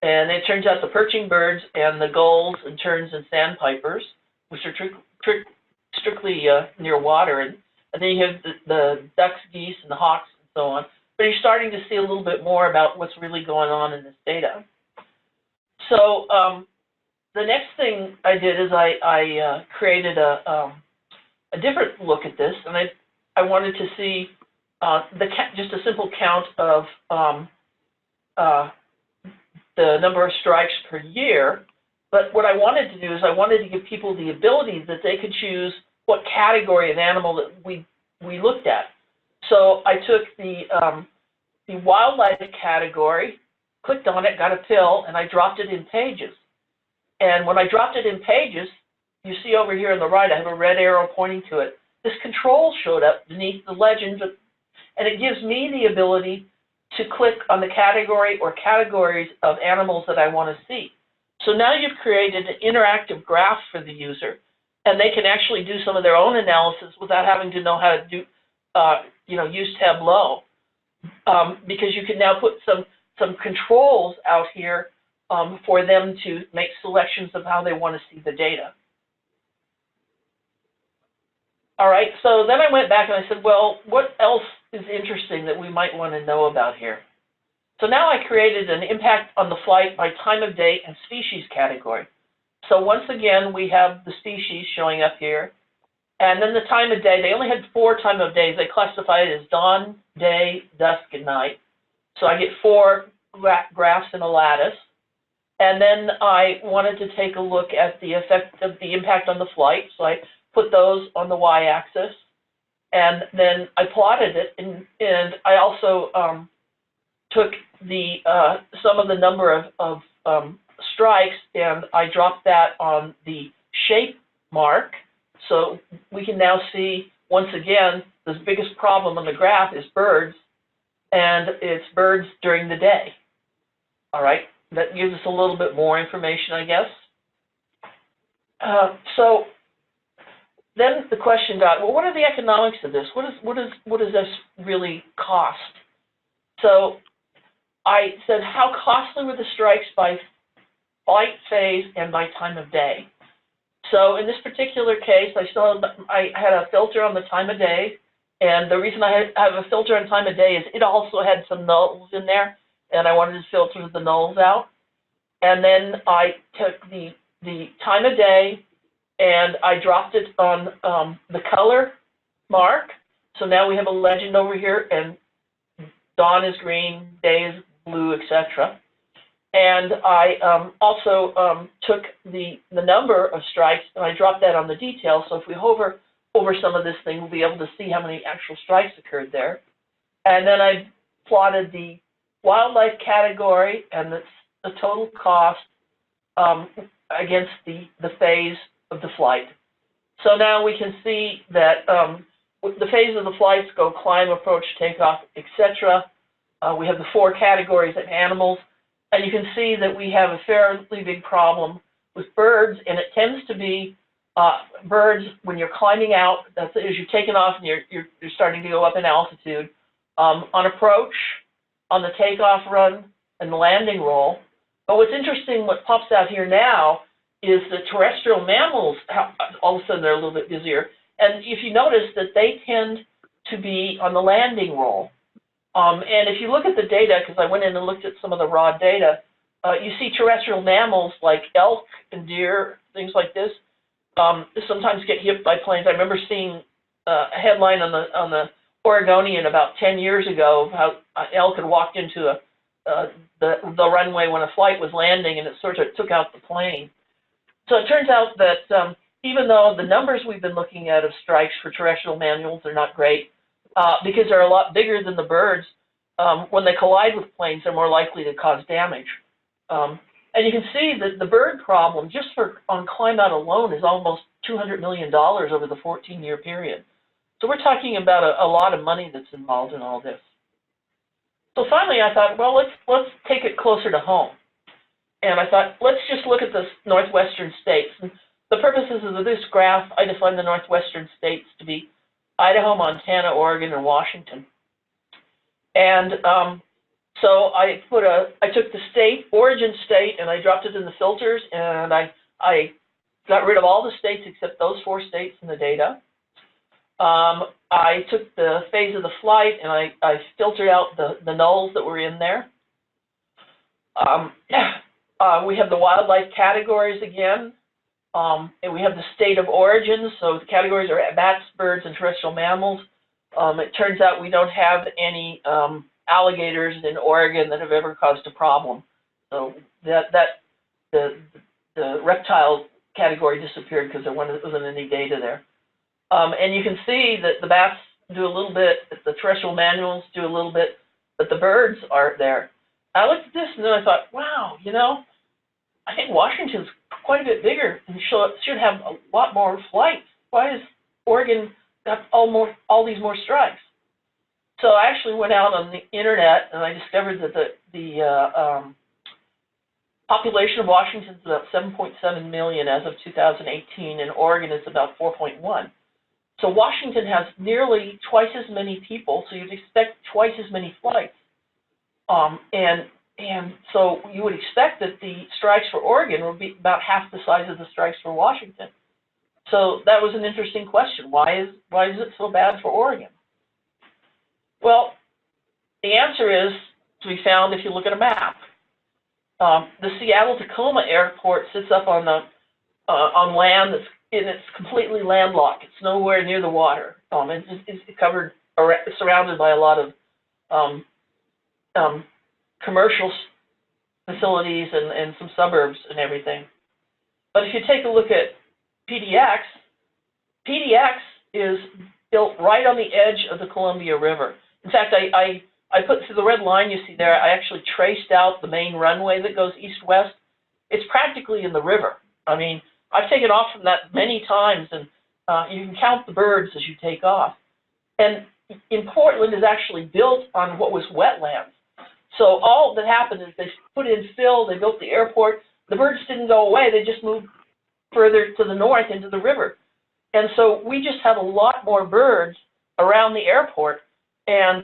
[SPEAKER 2] and it turns out the perching birds and the gulls and terns and sandpipers, which are strictly near water, and then you have the ducks, geese, and the hawks, and so on. But you're starting to see a little bit more about what's really going on in this data. So the next thing I did is I created a different look at this, and I wanted to see just a simple count of the number of strikes per year. But what I wanted to do is I wanted to give people the ability that they could choose what category of animal that we looked at. So I took the wildlife category, clicked on it, got a pill, and I dropped it in pages. And when I dropped it in pages, you see over here on the right, I have a red arrow pointing to it. This control showed up beneath the legend, and it gives me the ability to click on the category or categories of animals that I want to see. So now you've created an interactive graph for the user, and they can actually do some of their own analysis without having to know how to do, use Tableau, because you can now put some controls out here for them to make selections of how they want to see the data. All right, so then I went back and I said, well, what else is interesting that we might want to know about here? So now I created an impact on the flight by time of day and species category. So once again, we have the species showing up here. And then the time of day, they only had 4 time of days. They classified it as dawn, day, dusk, and night. So I get 4 graphs in a lattice. And then I wanted to take a look at the effect of the impact on the flight. So I put those on the y-axis. And then I plotted it. And I also took the sum of the number of strikes, and I dropped that on the shape mark. So we can now see, once again, the biggest problem on the graph is birds, and it's birds during the day. All right, that gives us a little bit more information, I guess. So then the question got, well, what are the economics of this? What does this really cost? So I said, how costly were the strikes by flight phase and by time of day? So in this particular case, I had a filter on the time of day, and the reason I have a filter on time of day is it also had some nulls in there, and I wanted to filter the nulls out. And then I took the time of day, and I dropped it on the color mark. So now we have a legend over here, and dawn is green, day is blue, etc. And I also took the number of strikes, and I dropped that on the detail. So if we hover over some of this thing, we'll be able to see how many actual strikes occurred there. And then I plotted the wildlife category and the total cost against the phase of the flight. So now we can see that the phase of the flights go climb, approach, takeoff, etc. We have the 4 categories of animals. And you can see that we have a fairly big problem with birds, and it tends to be birds when you're climbing out, that's as you've taken off and you're starting to go up in altitude, on approach, on the takeoff run, and the landing roll. But what's interesting, what pops out here now, is the terrestrial mammals, all of a sudden they're a little bit busier. And if you notice that they tend to be on the landing roll. And if you look at the data, because I went in and looked at some of the raw data, you see terrestrial mammals like elk and deer, things like this, sometimes get hit by planes. I remember seeing a headline on the Oregonian about 10 years ago of how an elk had walked into the runway when a flight was landing, and it sort of took out the plane. So it turns out that even though the numbers we've been looking at of strikes for terrestrial mammals are not great, because they're a lot bigger than the birds, when they collide with planes, they're more likely to cause damage. And you can see that the bird problem, just on climb out alone, is almost $200 million over the 14-year period. So we're talking about a lot of money that's involved in all this. So finally, I thought, well, let's take it closer to home. And I thought, let's just look at the northwestern states. And the purposes of this graph, I define the northwestern states to be Idaho, Montana, Oregon, and Washington. And so I took the state, origin state, and I dropped it in the filters, and I got rid of all the states except those 4 states in the data. I took the phase of the flight, and I filtered out the nulls that were in there. We have the wildlife categories again, and we have the state of origin. So the categories are bats, birds, and terrestrial mammals. It turns out we don't have any alligators in Oregon that have ever caused a problem. So the reptile category disappeared because there wasn't any data there. And you can see that the bats do a little bit, the terrestrial mammals do a little bit, but the birds aren't there. I looked at this and then I thought, wow, you know, I think Washington's quite a bit bigger and should have a lot more flights. Why has Oregon got all these more strikes? So I actually went out on the internet and I discovered that the population of Washington is about 7.7 million as of 2018, and Oregon is about 4.1. So Washington has nearly twice as many people, so you'd expect twice as many flights. And so you would expect that the strikes for Oregon would be about half the size of the strikes for Washington. So that was an interesting question. Why is it so bad for Oregon? Well, the answer is to be found if you look at a map. The Seattle-Tacoma Airport sits up on on land it's completely landlocked. It's nowhere near the water. It's covered, surrounded by a lot of commercial facilities and some suburbs and everything. But if you take a look at PDX, PDX is built right on the edge of the Columbia River. In fact, I put through the red line you see there, I actually traced out the main runway that goes east-west. It's practically in the river. I mean, I've taken off from that many times, and you can count the birds as you take off. And in Portland is actually built on what was wetlands. So all that happened is they put in fill, they built the airport, the birds didn't go away, they just moved further to the north into the river. And so we just have a lot more birds around the airport, and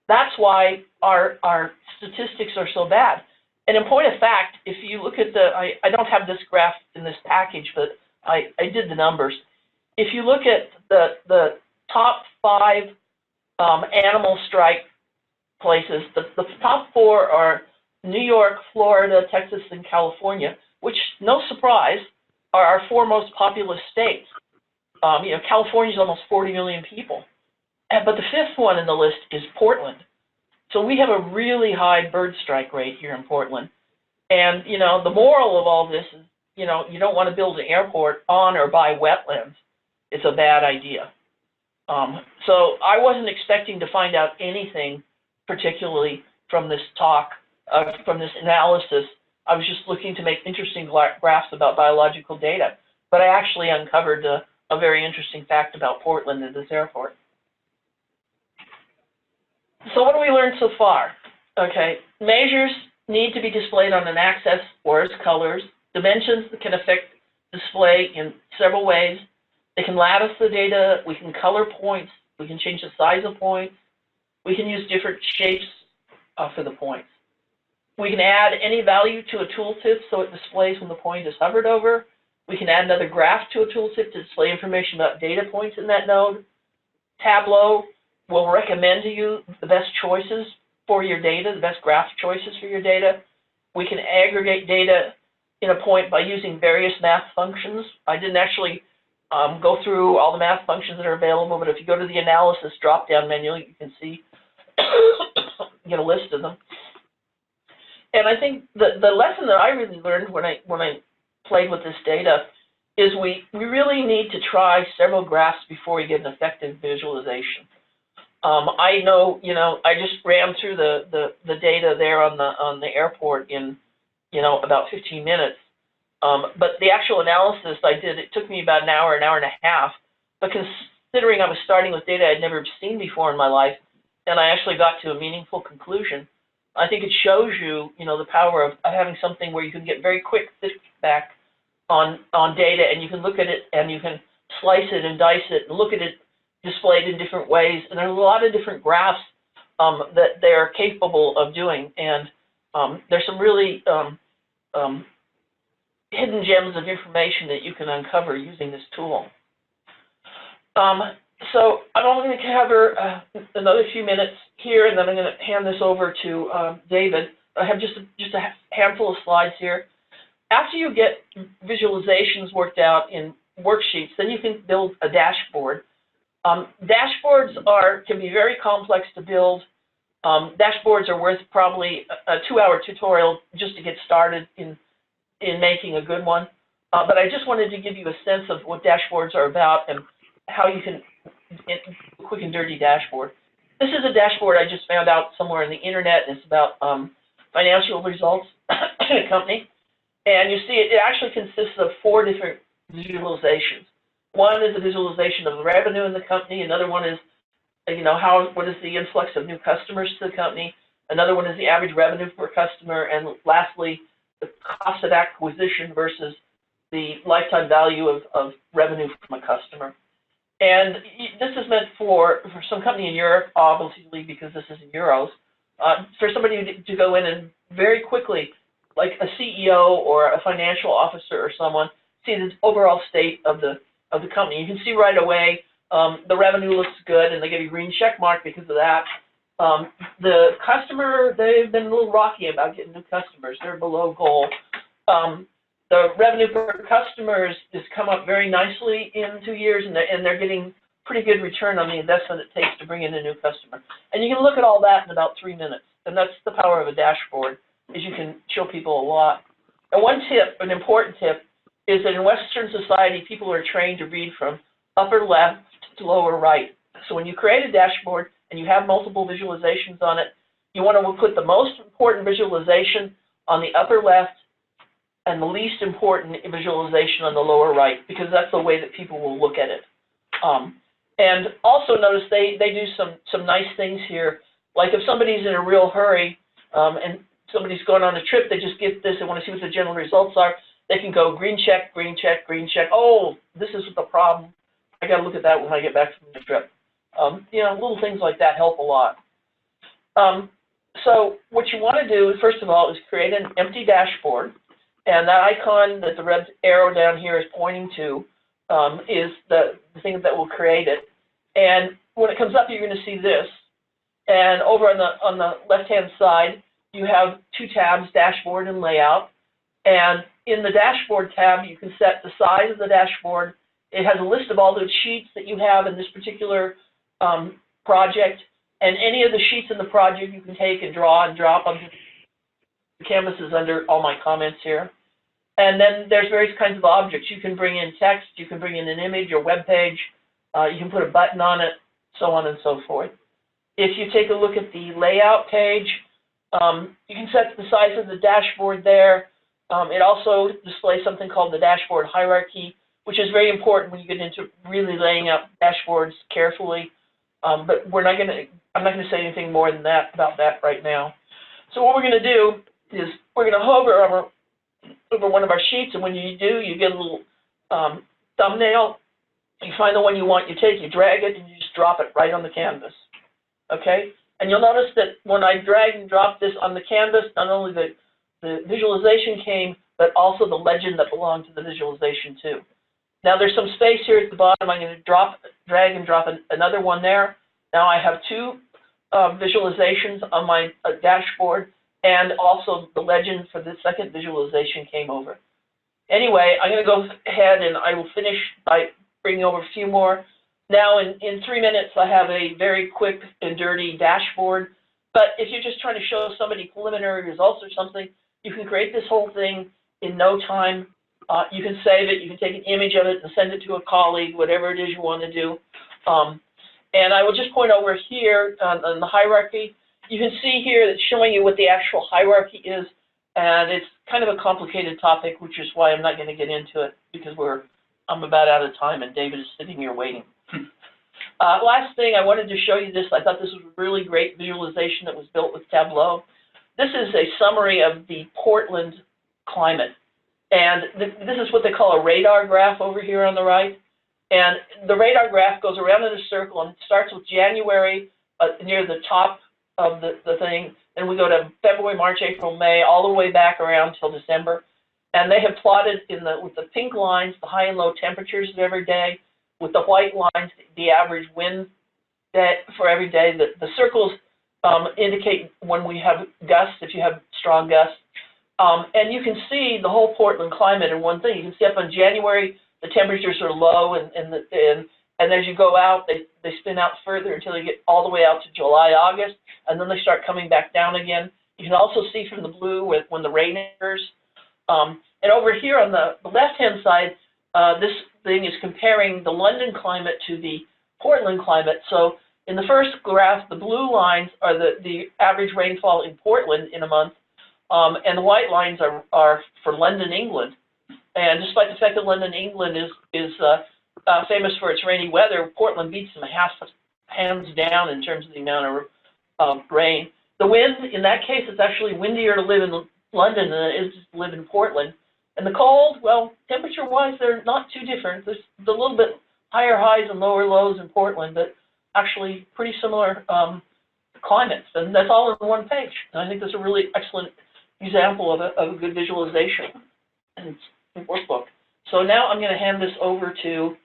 [SPEAKER 2] that's why our statistics are so bad. And in point of fact, if you look at I don't have this graph in this package, but I did the numbers. If you look at the top 5 animal strike places, the top 4 are New York, Florida, Texas, and California, which, no surprise, are our 4 most populous states. You know, California is almost 40 million people. But the 5th one in the list is Portland. So we have a really high bird strike rate here in Portland. And, you know, the moral of all this is, you know, you don't want to build an airport on or by wetlands. It's a bad idea. So I wasn't expecting to find out anything particularly from this talk, from this analysis. I was just looking to make interesting graphs about biological data. But I actually uncovered a very interesting fact about Portland and this airport. So what do we learn so far? Okay, measures need to be displayed on an axis or as colors. Dimensions can affect display in several ways. They can lattice the data, we can color points, we can change the size of points, we can use different shapes for the points. We can add any value to a tooltip so it displays when the point is hovered over. We can add another graph to a tooltip to display information about data points in that node. Tableau will recommend to you the best choices for your data, the best graph choices for your data. We can aggregate data in a point by using various math functions. I didn't actually go through all the math functions that are available, but if you go to the analysis drop-down menu, you can see, get a list of them. And I think the lesson that I really learned when I played with this data is we really need to try several graphs before we get an effective visualization. I know, you know, I just ran through the data there on the airport in, you know, about 15 minutes. But the actual analysis I did, it took me about an hour and a half. But considering I was starting with data I'd never seen before in my life, and I actually got to a meaningful conclusion. I think it shows you, the power of having something where you can get very quick feedback on data, and you can look at it and you can slice it and dice it and look at it displayed in different ways. And there's a lot of different graphs that they're capable of doing. And there's some really hidden gems of information that you can uncover using this tool. So I'm only going to cover another few minutes here, and then I'm going to hand this over to David. I have just a handful of slides here. After you get visualizations worked out in worksheets, then you can build a dashboard. Dashboards can be very complex to build. Dashboards are worth probably a 2-hour tutorial just to get started in making a good one. But I just wanted to give you a sense of what dashboards are about and how you can a quick and dirty dashboard. This is a dashboard I just found out somewhere on the internet, and it's about financial results in a company. And you see it actually consists of 4 different visualizations. One is a visualization of the revenue in the company. Another one is, what is the influx of new customers to the company. Another one is the average revenue per customer. And lastly, the cost of acquisition versus the lifetime value of revenue from a customer. And this is meant for some company in Europe, obviously, because this is in euros, for somebody to go in and very quickly, like a CEO or a financial officer or someone, see the overall state of the company. You can see right away the revenue looks good, and they get a green check mark because of that. The customer, they've been a little rocky about getting new customers. They're below goal. The revenue per customer has come up very nicely in 2 years, and they're getting pretty good return on the investment it takes to bring in a new customer. And you can look at all that in about 3 minutes, and that's the power of a dashboard, is you can show people a lot. And one tip, an important tip, is that in Western society, people are trained to read from upper left to lower right. So when you create a dashboard and you have multiple visualizations on it, you want to put the most important visualization on the upper left and the least important visualization on the lower right, because that's the way that people will look at it. And also notice they do some nice things here. Like if somebody's in a real hurry and somebody's going on a trip, they just get this and want to see what the general results are. They can go green check, green check, green check. Oh, this is the problem. I got to look at that when I get back from the trip. Little things like that help a lot. So what you want to do, first of all, is create an empty dashboard. And that icon that the red arrow down here is pointing to is the thing that will create it. And when it comes up, you're going to see this. And over on the left-hand side, you have 2 tabs, Dashboard and Layout. And in the Dashboard tab, you can set the size of the dashboard. It has a list of all the sheets that you have in this particular project. And any of the sheets in the project you can take and draw and drop onto the canvases under all my comments here. And then there's various kinds of objects. You can bring in text, you can bring in an image or web page, you can put a button on it, so on and so forth. If you take a look at the layout page, you can set the size of the dashboard there. It also displays something called the dashboard hierarchy, which is very important when you get into really laying out dashboards carefully. But I'm not going to say anything more than that about that right now. So what we're going to do is we're going to hover over one of our sheets, and when you do, you get a little thumbnail. You find the one you want, you drag it, and you just drop it right on the canvas. Okay? And you'll notice that when I drag and drop this on the canvas, not only the visualization came, but also the legend that belonged to the visualization too. Now there's some space here at the bottom. I'm going to drag and drop another one there. Now I have 2 visualizations on my dashboard, and also the legend for the second visualization came over. Anyway, I'm going to go ahead and I will finish by bringing over a few more. Now in 3 minutes, I have a very quick and dirty dashboard. But if you're just trying to show somebody preliminary results or something, you can create this whole thing in no time. You can save it, you can take an image of it and send it to a colleague, whatever it is you want to do. And I will just point over here on the hierarchy. You can see here that's showing you what the actual hierarchy is, and it's kind of a complicated topic, which is why I'm not going to get into it, because I'm about out of time and David is sitting here waiting. Last thing, I wanted to show you this. I thought this was a really great visualization that was built with Tableau. this is a summary of the Portland climate. And this is what they call a radar graph over here on the right. And the radar graph goes around in a circle and starts with January near the top of the thing. And we go to February, March, April, May, all the way back around till December. And they have plotted with the pink lines, the high and low temperatures of every day, with the white lines, the average wind for every day. The circles indicate when we have gusts, if you have strong gusts. And you can see the whole Portland climate in one thing. You can see up in January, the temperatures are low, and as you go out, they spin out further until you get all the way out to July, August, and then they start coming back down again. You can also see from the blue when the rain occurs. And over here on the left-hand side, this thing is comparing the London climate to the Portland climate. So in the first graph, the blue lines are the average rainfall in Portland in a month, and the white lines are for London, England. And despite the fact that London, England is famous for its rainy weather, Portland beats them hands down in terms of the amount of rain. The wind, in that case, it's actually windier to live in London than it is to live in Portland. And the cold, well, temperature-wise, they're not too different. There's a little bit higher highs and lower lows in Portland, but actually pretty similar climates. And that's all in one page. And I think that's a really excellent example of a good visualization and workbook. So now I'm going to hand this over to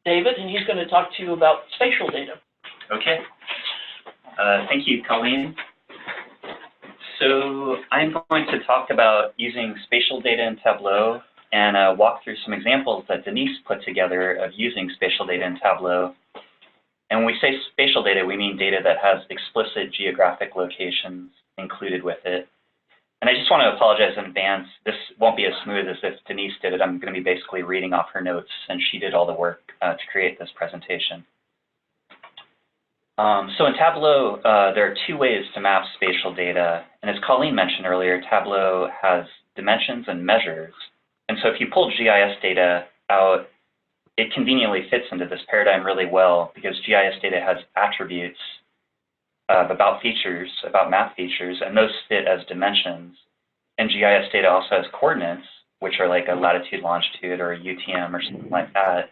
[SPEAKER 2] David, and he's going to talk to you about spatial data.
[SPEAKER 3] Okay. Thank you, Colleen. So I'm going to talk about using spatial data in Tableau and walk through some examples that Denise put together of using spatial data in Tableau. And when we say spatial data, we mean data that has explicit geographic locations included with it. And I just want to apologize in advance. This won't be as smooth as if Denise did it. I'm going to be basically reading off her notes, and she did all the work to create this presentation. So in Tableau, there are two ways to map spatial data. And as Colleen mentioned earlier, Tableau has dimensions and measures. And so if you pull GIS data out, it conveniently fits into this paradigm really well because GIS data has attributes about features, about map features, and those fit as dimensions. And GIS data also has coordinates, which are like a latitude, longitude, or a UTM or something like that,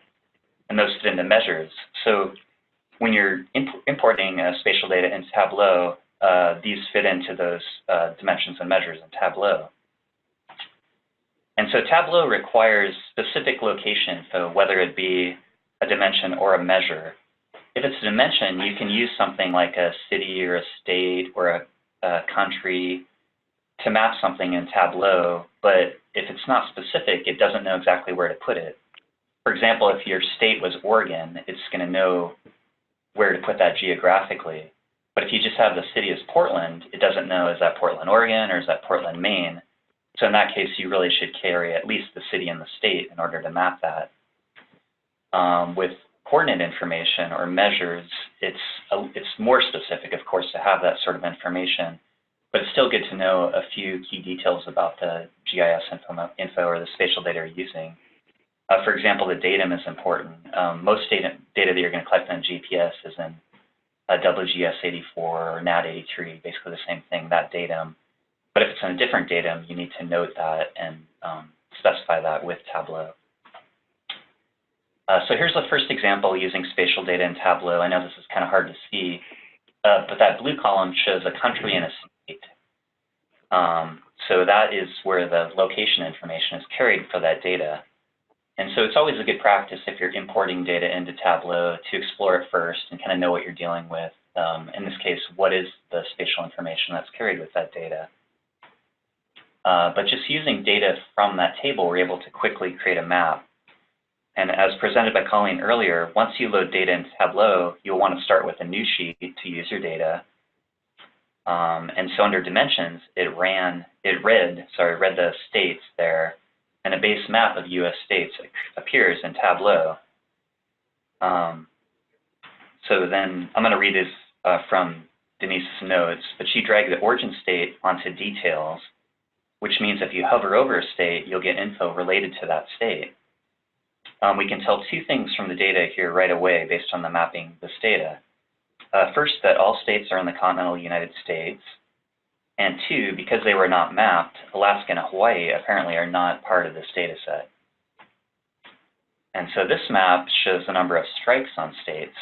[SPEAKER 3] and those fit into measures. So when you're importing spatial data into Tableau, these fit into those dimensions and measures in Tableau. And so Tableau requires specific location info, whether it be a dimension or a measure. If it's a dimension, you can use something like a city or a state or a country to map something in Tableau, but if it's not specific, it doesn't know exactly where to put it. For example, if your state was Oregon, it's going to know where to put that geographically. But if you just have the city as Portland, it doesn't know, is that Portland, Oregon, or is that Portland, Maine? So in that case, you really should carry at least the city and the state in order to map that. With coordinate information or measures, it's more specific, of course, to have that sort of information, but it's still good to know a few key details about the GIS info or the spatial data you're using. For example, the datum is important. Most data that you're going to collect on GPS is in WGS84 or NAT83, basically the same thing, that datum. But if it's in a different datum, you need to note that and specify that with Tableau. So here's the first example using spatial data in Tableau. I know this is kind of hard to see, but that blue column shows a country and a state. So that is where the location information is carried for that data. And so it's always a good practice if you're importing data into Tableau to explore it first and kind of know what you're dealing with. In this case, what is the spatial information that's carried with that data? But just using data from that table, we're able to quickly create a map. And as presented by Colleen earlier, once you load data into Tableau, you'll want to start with a new sheet to use your data. And so under dimensions, it read the states there, and a base map of US states appears in Tableau. So then I'm going to read this from Denise's notes, but she dragged the origin state onto details, which means if you hover over a state, you'll get info related to that state. We can tell two things from the data here right away based on the mapping this data. First, that all states are in the continental United States. And 2, because they were not mapped, Alaska and Hawaii apparently are not part of this data set. And so this map shows the number of strikes on states.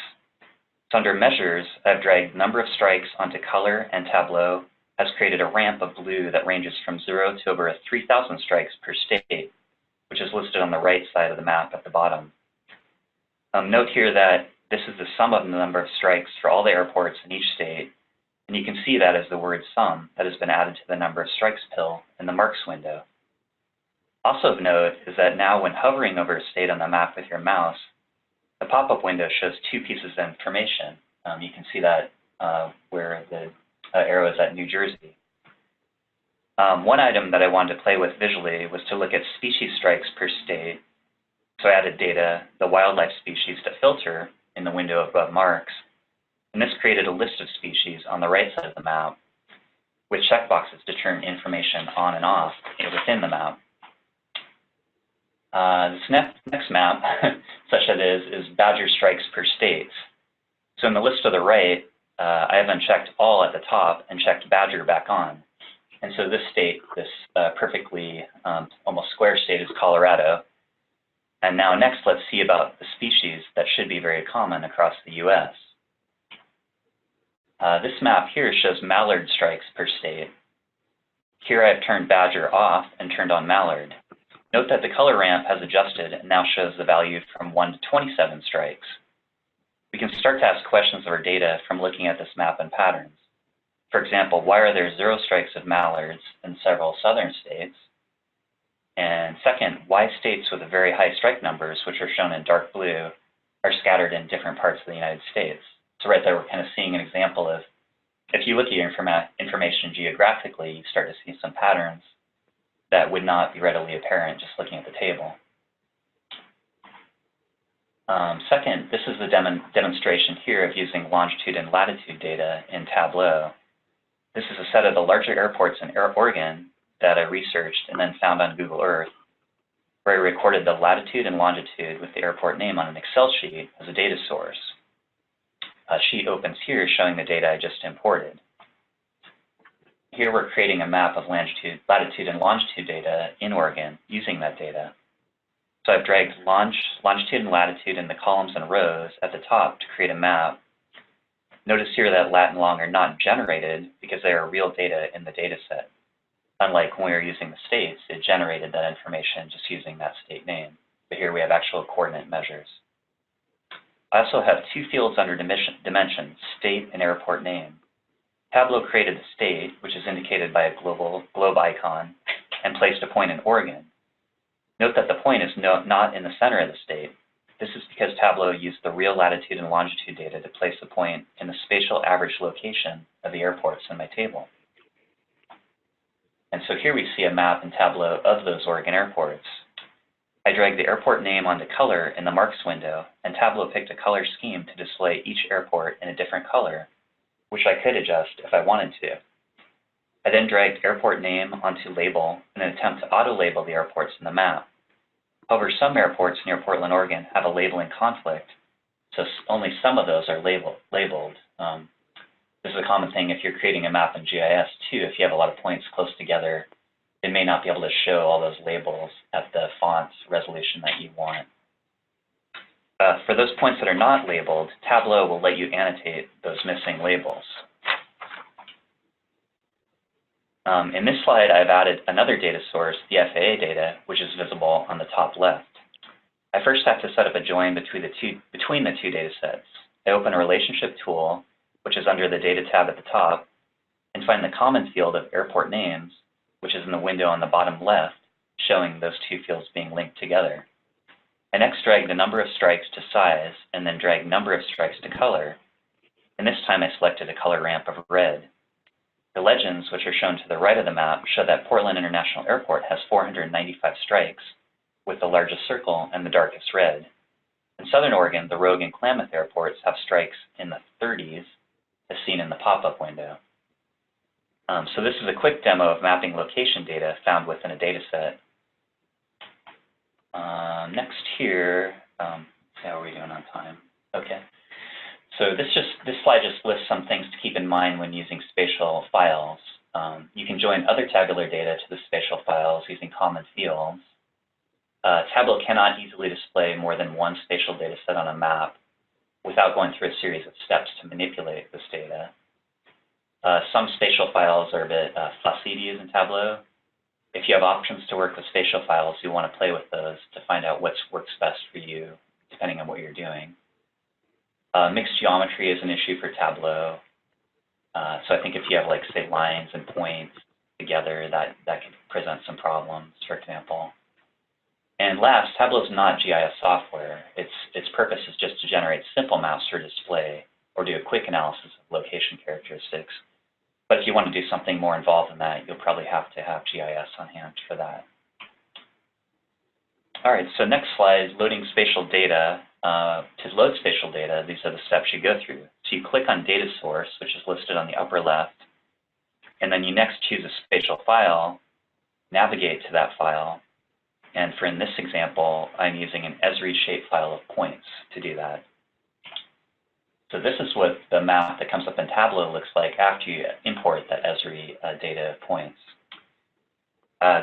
[SPEAKER 3] So under measures, I've dragged number of strikes onto color, and Tableau has created a ramp of blue that ranges from 0 to over 3,000 strikes per state, which is listed on the right side of the map at the bottom. Note here that this is the sum of the number of strikes for all the airports in each state, and you can see that as the word sum that has been added to the number of strikes pill in the marks window. Also of note is that now when hovering over a state on the map with your mouse, the pop-up window shows 2 pieces of information. You can see that where the arrow is at New Jersey. One item that I wanted to play with visually was to look at species strikes per state. So I added data, the wildlife species to filter in the window above marks. And this created a list of species on the right side of the map with checkboxes to turn information on and off within the map. This next map, such as it is badger strikes per states. So in the list to the right, I have unchecked all at the top and checked badger back on. And so this state, this perfectly almost square state, is Colorado. And now next, let's see about the species that should be very common across the US. This map here shows mallard strikes per state. Here I've turned badger off and turned on mallard. Note that the color ramp has adjusted and now shows the value from 1 to 27 strikes. We can start to ask questions of our data from looking at this map and patterns. For example, why are there 0 strikes of mallards in several southern states? And second, why states with very high strike numbers, which are shown in dark blue, are scattered in different parts of the United States? So right there, we're kind of seeing an example of, if you look at your information geographically, you start to see some patterns that would not be readily apparent just looking at the table. Second, this is the demonstration here of using longitude and latitude data in Tableau. This is a set of the larger airports in Oregon that I researched and then found on Google Earth, where I recorded the latitude and longitude with the airport name on an Excel sheet as a data source. A sheet opens here showing the data I just imported. Here we're creating a map of latitude and longitude data in Oregon using that data. So I've dragged longitude and latitude in the columns and rows at the top to create a map. Notice here that lat and long are not generated because they are real data in the data set. Unlike when we were using the states, it generated that information just using that state name. But here we have actual coordinate measures. I also have 2 fields under dimensions, state and airport name. Tableau created the state, which is indicated by a globe icon, and placed a point in Oregon. Note that the point is not in the center of the state. This is because Tableau used the real latitude and longitude data to place the point in the spatial average location of the airports in my table. And so here we see a map in Tableau of those Oregon airports. I dragged the airport name onto color in the marks window, and Tableau picked a color scheme to display each airport in a different color, which I could adjust if I wanted to. I then dragged airport name onto label in an attempt to auto-label the airports in the map. However, some airports near Portland, Oregon have a labeling conflict, so only some of those are labeled. This is a common thing if you're creating a map in GIS too. If you have a lot of points close together, it may not be able to show all those labels at the font resolution that you want. For those points that are not labeled, Tableau will let you annotate those missing labels. In this slide, I've added another data source, the FAA data, which is visible on the top left. I first have to set up a join between the two data sets. I open a relationship tool, which is under the data tab at the top, and find the common field of airport names, which is in the window on the bottom left, showing those 2 fields being linked together. I next drag the number of strikes to size, and then drag number of strikes to color. And this time I selected a color ramp of red. The legends, which are shown to the right of the map, show that Portland International Airport has 495 strikes, with the largest circle and the darkest red. In Southern Oregon, the Rogue and Klamath airports have strikes in the 30s, as seen in the pop-up window. So this is a quick demo of mapping location data found within a data set. Next here, how are we doing on time? Okay. So this slide just lists some things to keep in mind when using spatial files. You can join other tabular data to the spatial files using common fields. Tableau cannot easily display more than one spatial data set on a map without going through a series of steps to manipulate this data. Some spatial files are a bit fussy to use in Tableau. If you have options to work with spatial files, you want to play with those to find out what works best for you, depending on what you're doing. Mixed geometry is an issue for Tableau. So I think if you have, like, say, lines and points together, that could present some problems, for example. And last, Tableau is not GIS software. Its purpose is just to generate simple maps for display or do a quick analysis of location characteristics. But if you want to do something more involved than that, you'll probably have to have GIS on hand for that. All right, so next slide, loading spatial data. To load spatial data, these are the steps you go through. So you click on data source, which is listed on the upper left, and then you next choose a spatial file, navigate to that file, and for in this example, I'm using an Esri shapefile of points to do that. So this is what the map that comes up in Tableau looks like after you import that Esri data points.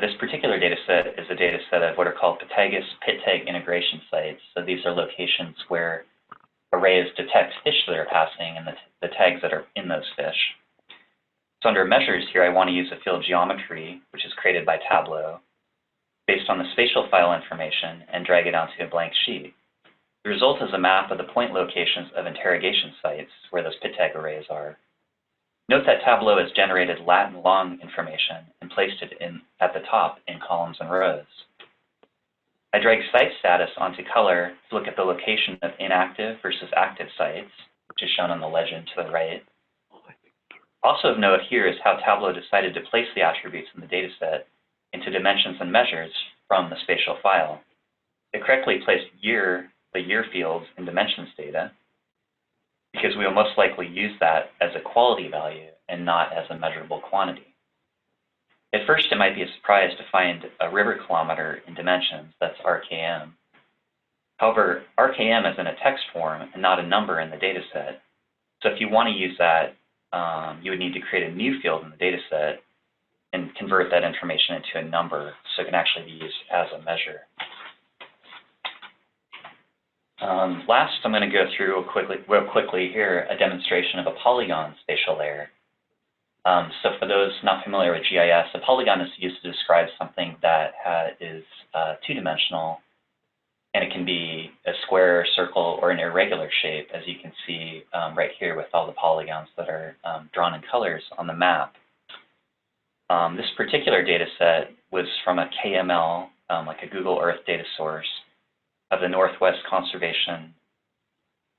[SPEAKER 3] This particular data set is a data set of what are called pit tag integration sites. So these are locations where arrays detect fish that are passing and the tags that are in those fish. So under measures here, I want to use a field geometry, which is created by Tableau, based on the spatial file information and drag it onto a blank sheet. The result is a map of the point locations of interrogation sites where those pit tag arrays are. Note that Tableau has generated lat and long information and placed it at the top in columns and rows. I drag site status onto color to look at the location of inactive versus active sites, which is shown on the legend to the right. Also of note here is how Tableau decided to place the attributes in the dataset into dimensions and measures from the spatial file. It correctly placed the year fields in dimensions data, because we will most likely use that as a quality value and not as a measurable quantity. At first, it might be a surprise to find a river kilometer in dimensions, that's RKM. However, RKM is in a text form and not a number in the data set. So if you want to use that, you would need to create a new field in the data set and convert that information into a number so it can actually be used as a measure. Last, I'm going to go through real quickly here a demonstration of a polygon spatial layer. So for those not familiar with GIS, a polygon is used to describe something that is two-dimensional, and it can be a square, circle, or an irregular shape, as you can see right here with all the polygons that are drawn in colors on the map. This particular data set was from a KML, like a Google Earth data source, of the Northwest Conservation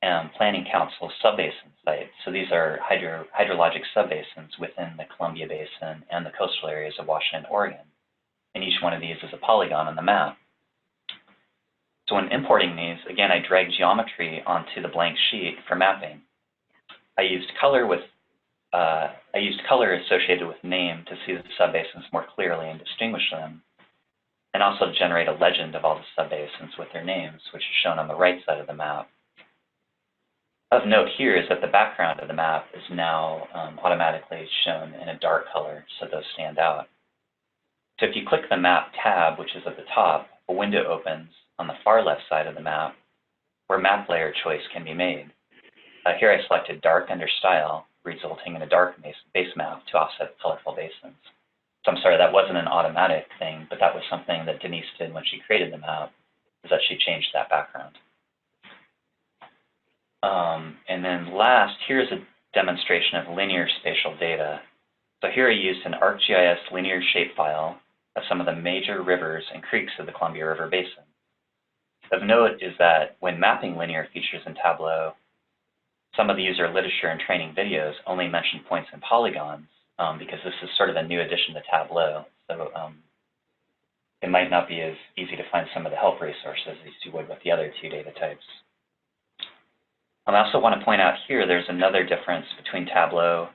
[SPEAKER 3] and Planning Council subbasin sites. So these are hydrologic subbasins within the Columbia Basin and the coastal areas of Washington and Oregon. And each one of these is a polygon on the map. So when importing these, again, I drag geometry onto the blank sheet for mapping. I used color associated with name to see the subbasins more clearly and distinguish them, and also to generate a legend of all the subbasins with their names, which is shown on the right side of the map. Of note here is that the background of the map is now automatically shown in a dark color, so those stand out. So if you click the Map tab, which is at the top, a window opens on the far left side of the map where map layer choice can be made. Here I selected Dark under Style, resulting in a dark base map to offset the colorful basins. So I'm sorry, that wasn't an automatic thing, but that was something that Denise did when she created the map, is that she changed that background. And then last, here's a demonstration of linear spatial data. So here I used an ArcGIS linear shapefile of some of the major rivers and creeks of the Columbia River Basin. Of note is that when mapping linear features in Tableau, some of the user literature and training videos only mention points and polygons, because this is sort of a new addition to Tableau. So it might not be as easy to find some of the help resources as you would with the other two data types. I also want to point out here there's another difference between Tableau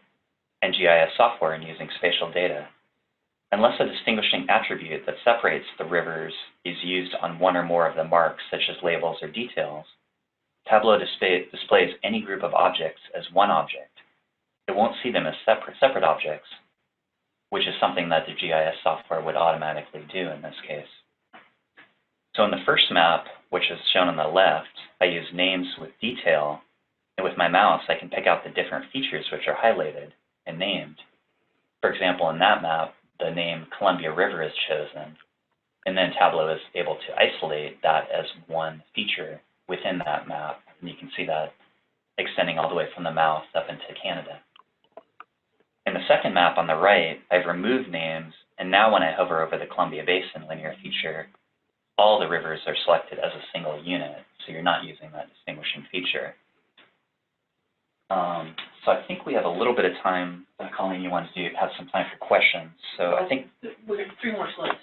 [SPEAKER 3] and GIS software in using spatial data. Unless a distinguishing attribute that separates the rivers is used on one or more of the marks, such as labels or details, Tableau displays any group of objects as one object. It won't see them as separate objects. which is something that the GIS software would automatically do in this case. So in the first map, which is shown on the left, I use names with detail, and with my mouse I can pick out the different features which are highlighted and named. For example, in that map, the name Columbia River is chosen, and then Tableau is able to isolate that as one feature within that map, and you can see that extending all the way from the mouth up into Canada. In the second map on the right, I've removed names, and now when I hover over the Columbia Basin linear feature, all the rivers are selected as a single unit, so you're not using that distinguishing feature. So I think we have a little bit of time. Colleen, you want to have some time for questions, so I think
[SPEAKER 2] we have 3 more slides.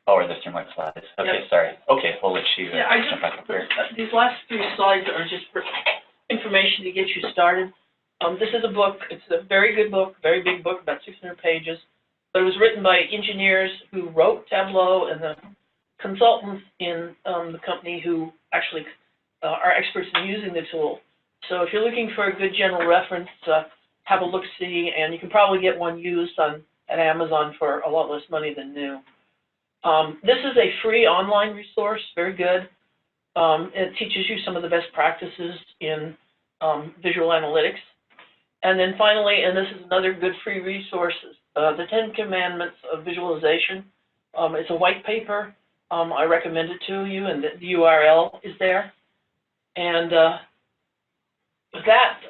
[SPEAKER 3] Oh, are there 3 more slides? Okay,
[SPEAKER 2] Yep.
[SPEAKER 3] Sorry. Okay, we'll let you jump back up here.
[SPEAKER 2] These last 3 slides are just for information to get you started. This is a book. It's a very good book, very big book, about 600 pages. But it was written by engineers who wrote Tableau and the consultants in the company who actually are experts in using the tool. So if you're looking for a good general reference, have a look-see, and you can probably get one used at Amazon for a lot less money than new. This is a free online resource, very good. It teaches you some of the best practices in visual analytics. And then finally, and this is another good free resource, the 10 Commandments of Visualization. It's a white paper. I recommend it to you, and the URL is there. And with that,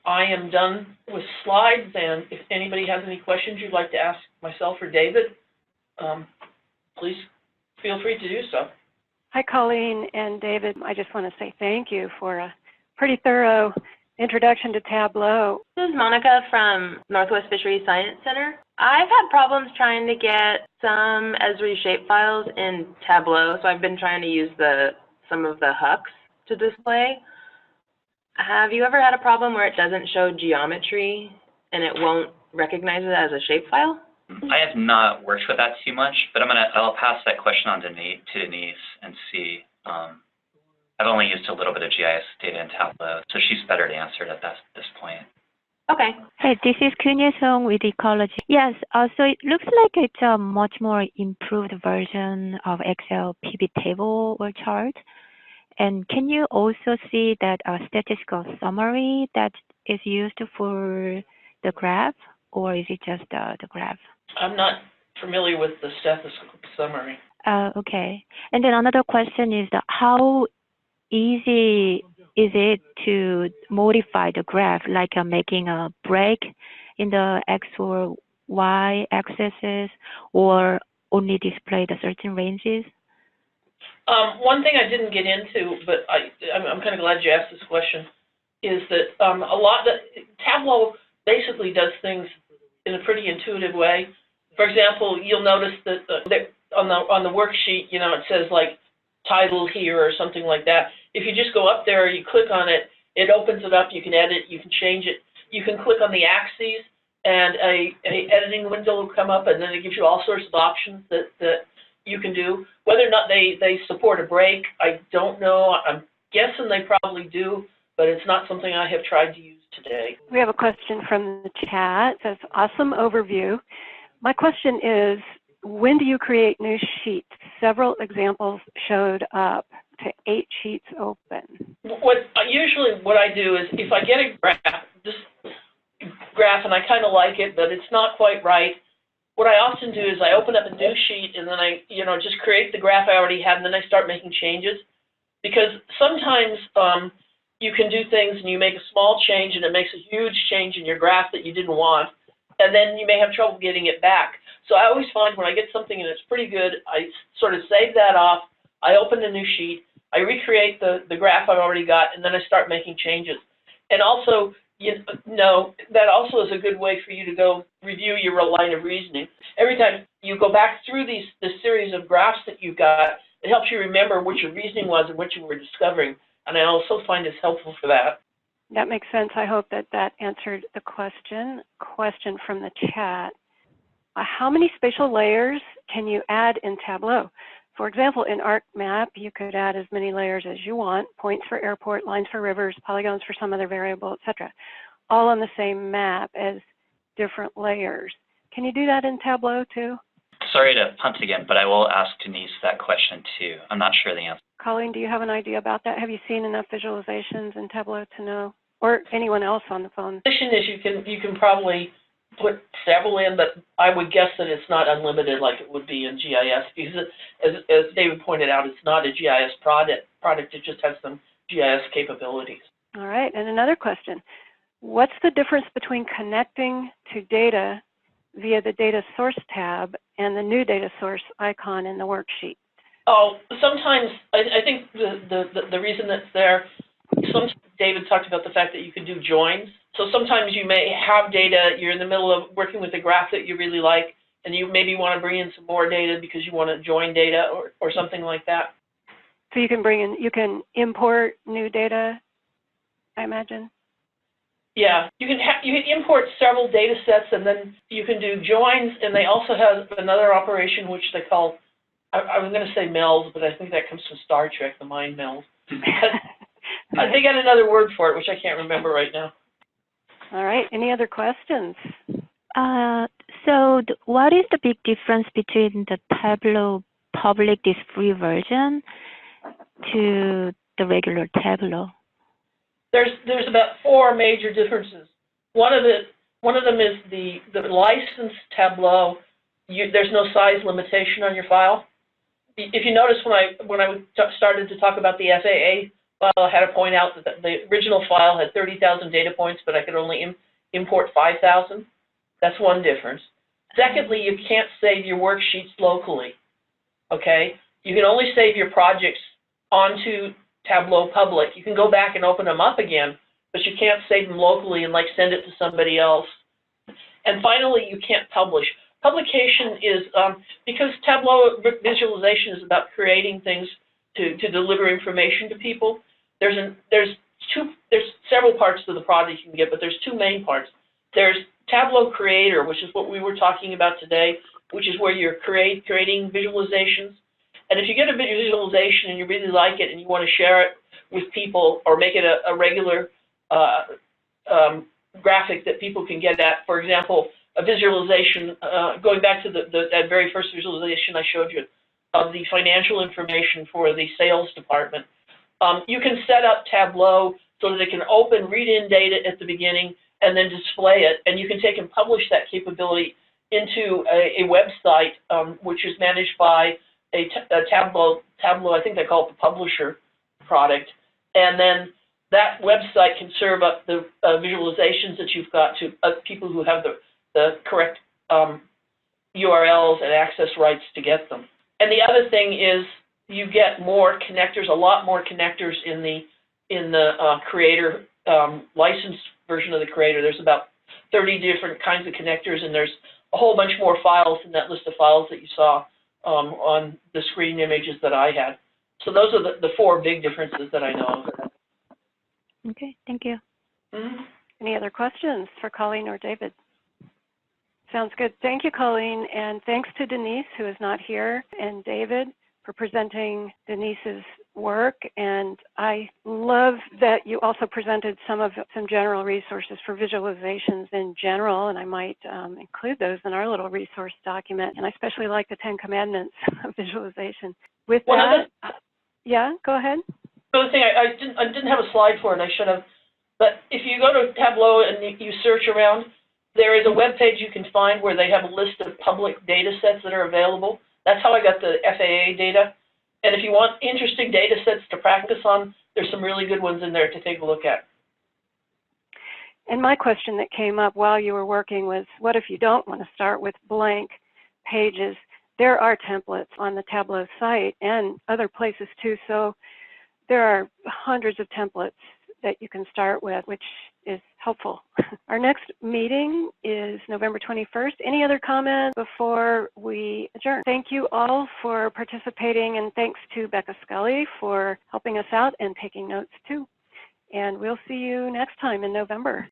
[SPEAKER 2] I am done with slides, and if anybody has any questions you'd like to ask myself or David, please feel free to do so.
[SPEAKER 1] Hi, Colleen and David. I just want to say thank you for a pretty thorough introduction to Tableau.
[SPEAKER 4] This is Monica from Northwest Fishery Science Center. I've had problems trying to get some Esri shapefiles in Tableau, so I've been trying to use some of the hooks to display. Have you ever had a problem where it doesn't show geometry and it won't recognize it as a shapefile?
[SPEAKER 3] I have not worked with that too much, but I'll pass that question on to Denise and see. I've only used a little bit of GIS data in Tableau, so she's better to answer it at this point.
[SPEAKER 4] Okay.
[SPEAKER 5] Hey, this is Kunya Song with Ecology. Yes, so it looks like it's a much more improved version of Excel pivot table or chart. And can you also see that statistical summary that is used for the graph, or is it just the graph?
[SPEAKER 2] I'm not familiar with the statistical summary.
[SPEAKER 5] Okay. And then another question is how easy is it to modify the graph, like making a break in the X or Y axes, or only display the certain ranges?
[SPEAKER 2] One thing I didn't get into, but I'm kind of glad you asked this question, is that Tableau basically does things in a pretty intuitive way. For example, you'll notice that on the worksheet, it says like title here or something like that. If you just go up there, you click on it, it opens it up. You can edit, you can change it. You can click on the axes, and a editing window will come up, and then it gives you all sorts of options that you can do. Whether or not they support a break, I don't know. I'm guessing they probably do, but it's not something I have tried to use today.
[SPEAKER 1] We have a question from the chat. It says, awesome overview. My question is, when do you create new sheets? Several examples showed up to 8 sheets open.
[SPEAKER 2] Usually what I do is if I get a graph and I kind of like it, but it's not quite right, what I often do is I open up a new sheet and then I just create the graph I already had, and then I start making changes. Because sometimes you can do things and you make a small change and it makes a huge change in your graph that you didn't want, and then you may have trouble getting it back. So I always find when I get something and it's pretty good, I sort of save that off, I open a new sheet, I recreate the graph I've already got, and then I start making changes. And also, that also is a good way for you to go review your line of reasoning. Every time you go back through this series of graphs that you got, it helps you remember what your reasoning was and what you were discovering. And I also find it's helpful for that.
[SPEAKER 1] That makes sense. I hope that answered the question. Question from the chat. How many spatial layers can you add in Tableau? For example, in ArcMap, you could add as many layers as you want, points for airport, lines for rivers, polygons for some other variable, etc., all on the same map as different layers. Can you do that in Tableau too?
[SPEAKER 3] Sorry to punt again, but I will ask Denise that question too. I'm not sure the answer.
[SPEAKER 1] Colleen, do you have an idea about that? Have you seen enough visualizations in Tableau to know, or anyone else on the phone?
[SPEAKER 2] The addition is you can probably put several in, but I would guess that it's not unlimited like it would be in GIS, because as David pointed out, it's not a GIS product. It just has some GIS capabilities.
[SPEAKER 1] All right, and another question. What's the difference between connecting to data via the Data Source tab and the New Data Source icon in the worksheet?
[SPEAKER 2] Oh, sometimes, I think the reason that's there, David talked about the fact that you can do joins. So sometimes you may have data, you're in the middle of working with a graph that you really like, and you maybe want to bring in some more data because you want to join data or something like that.
[SPEAKER 1] So you can import new data, I imagine?
[SPEAKER 2] Yeah, you can import several data sets, and then you can do joins, and they also have another operation which they call, I was going to say melds, but I think that comes from Star Trek, the mind meld. They got another word for it, which I can't remember right now.
[SPEAKER 1] All right, any other questions?
[SPEAKER 5] So what is the big difference between the Tableau Public, this free version, to the regular Tableau?
[SPEAKER 2] There's about 4 major differences. One of them is the licensed Tableau. There's no size limitation on your file. If you notice when I started to talk about the FAA file, I had to point out that the original file had 30,000 data points, but I could only import 5,000. That's one difference. Secondly, you can't save your worksheets locally. Okay, you can only save your projects onto Tableau Public. You can go back and open them up again, but you can't save them locally and send it to somebody else. And finally, you can't publish. Publication is, because Tableau visualization is about creating things to deliver information to people, there's several parts to the product you can get, but there's 2 main parts. There's Tableau Creator, which is what we were talking about today, which is where you're creating visualizations. And if you get a visualization and you really like it and you want to share it with people or make it a regular graphic that people can get at, for example, a visualization, going back to that very first visualization I showed you of the financial information for the sales department, you can set up Tableau so that it can open, read in data at the beginning, and then display it. And you can take and publish that capability into a website, which is managed by a Tableau, I think they call it the publisher product, and then that website can serve up the visualizations that you've got to people who have the correct URLs and access rights to get them. And the other thing is you get more connectors, a lot more connectors in the Creator licensed version of the Creator. There's about 30 different kinds of connectors, and there's a whole bunch more files in that list of files that you saw on the screen images that I had. So those are the 4 big differences that I know of.
[SPEAKER 5] Okay, thank you.
[SPEAKER 1] Mm-hmm. Any other questions for Colleen or David? Sounds good. Thank you, Colleen, and thanks to Denise, who is not here, and David for presenting Denise's work. And I love that you also presented some general resources for visualizations in general, and I might include those in our little resource document. And I especially like the 10 Commandments of visualization. With that, yeah, go ahead.
[SPEAKER 2] The other thing, I didn't have a slide for it, I should have, but if you go to Tableau and you search around, there is a web page you can find where they have a list of public data sets that are available. That's how I got the FAA data. And if you want interesting data sets to practice on, there's some really good ones in there to take a look at.
[SPEAKER 1] And my question that came up while you were working was, what if you don't want to start with blank pages? There are templates on the Tableau site and other places too, so there are hundreds of templates that you can start with, which is helpful. Our next meeting is November 21st. Any other comments before we adjourn? Thank you all for participating, and thanks to Becca Scully for helping us out and taking notes too. And we'll see you next time in November.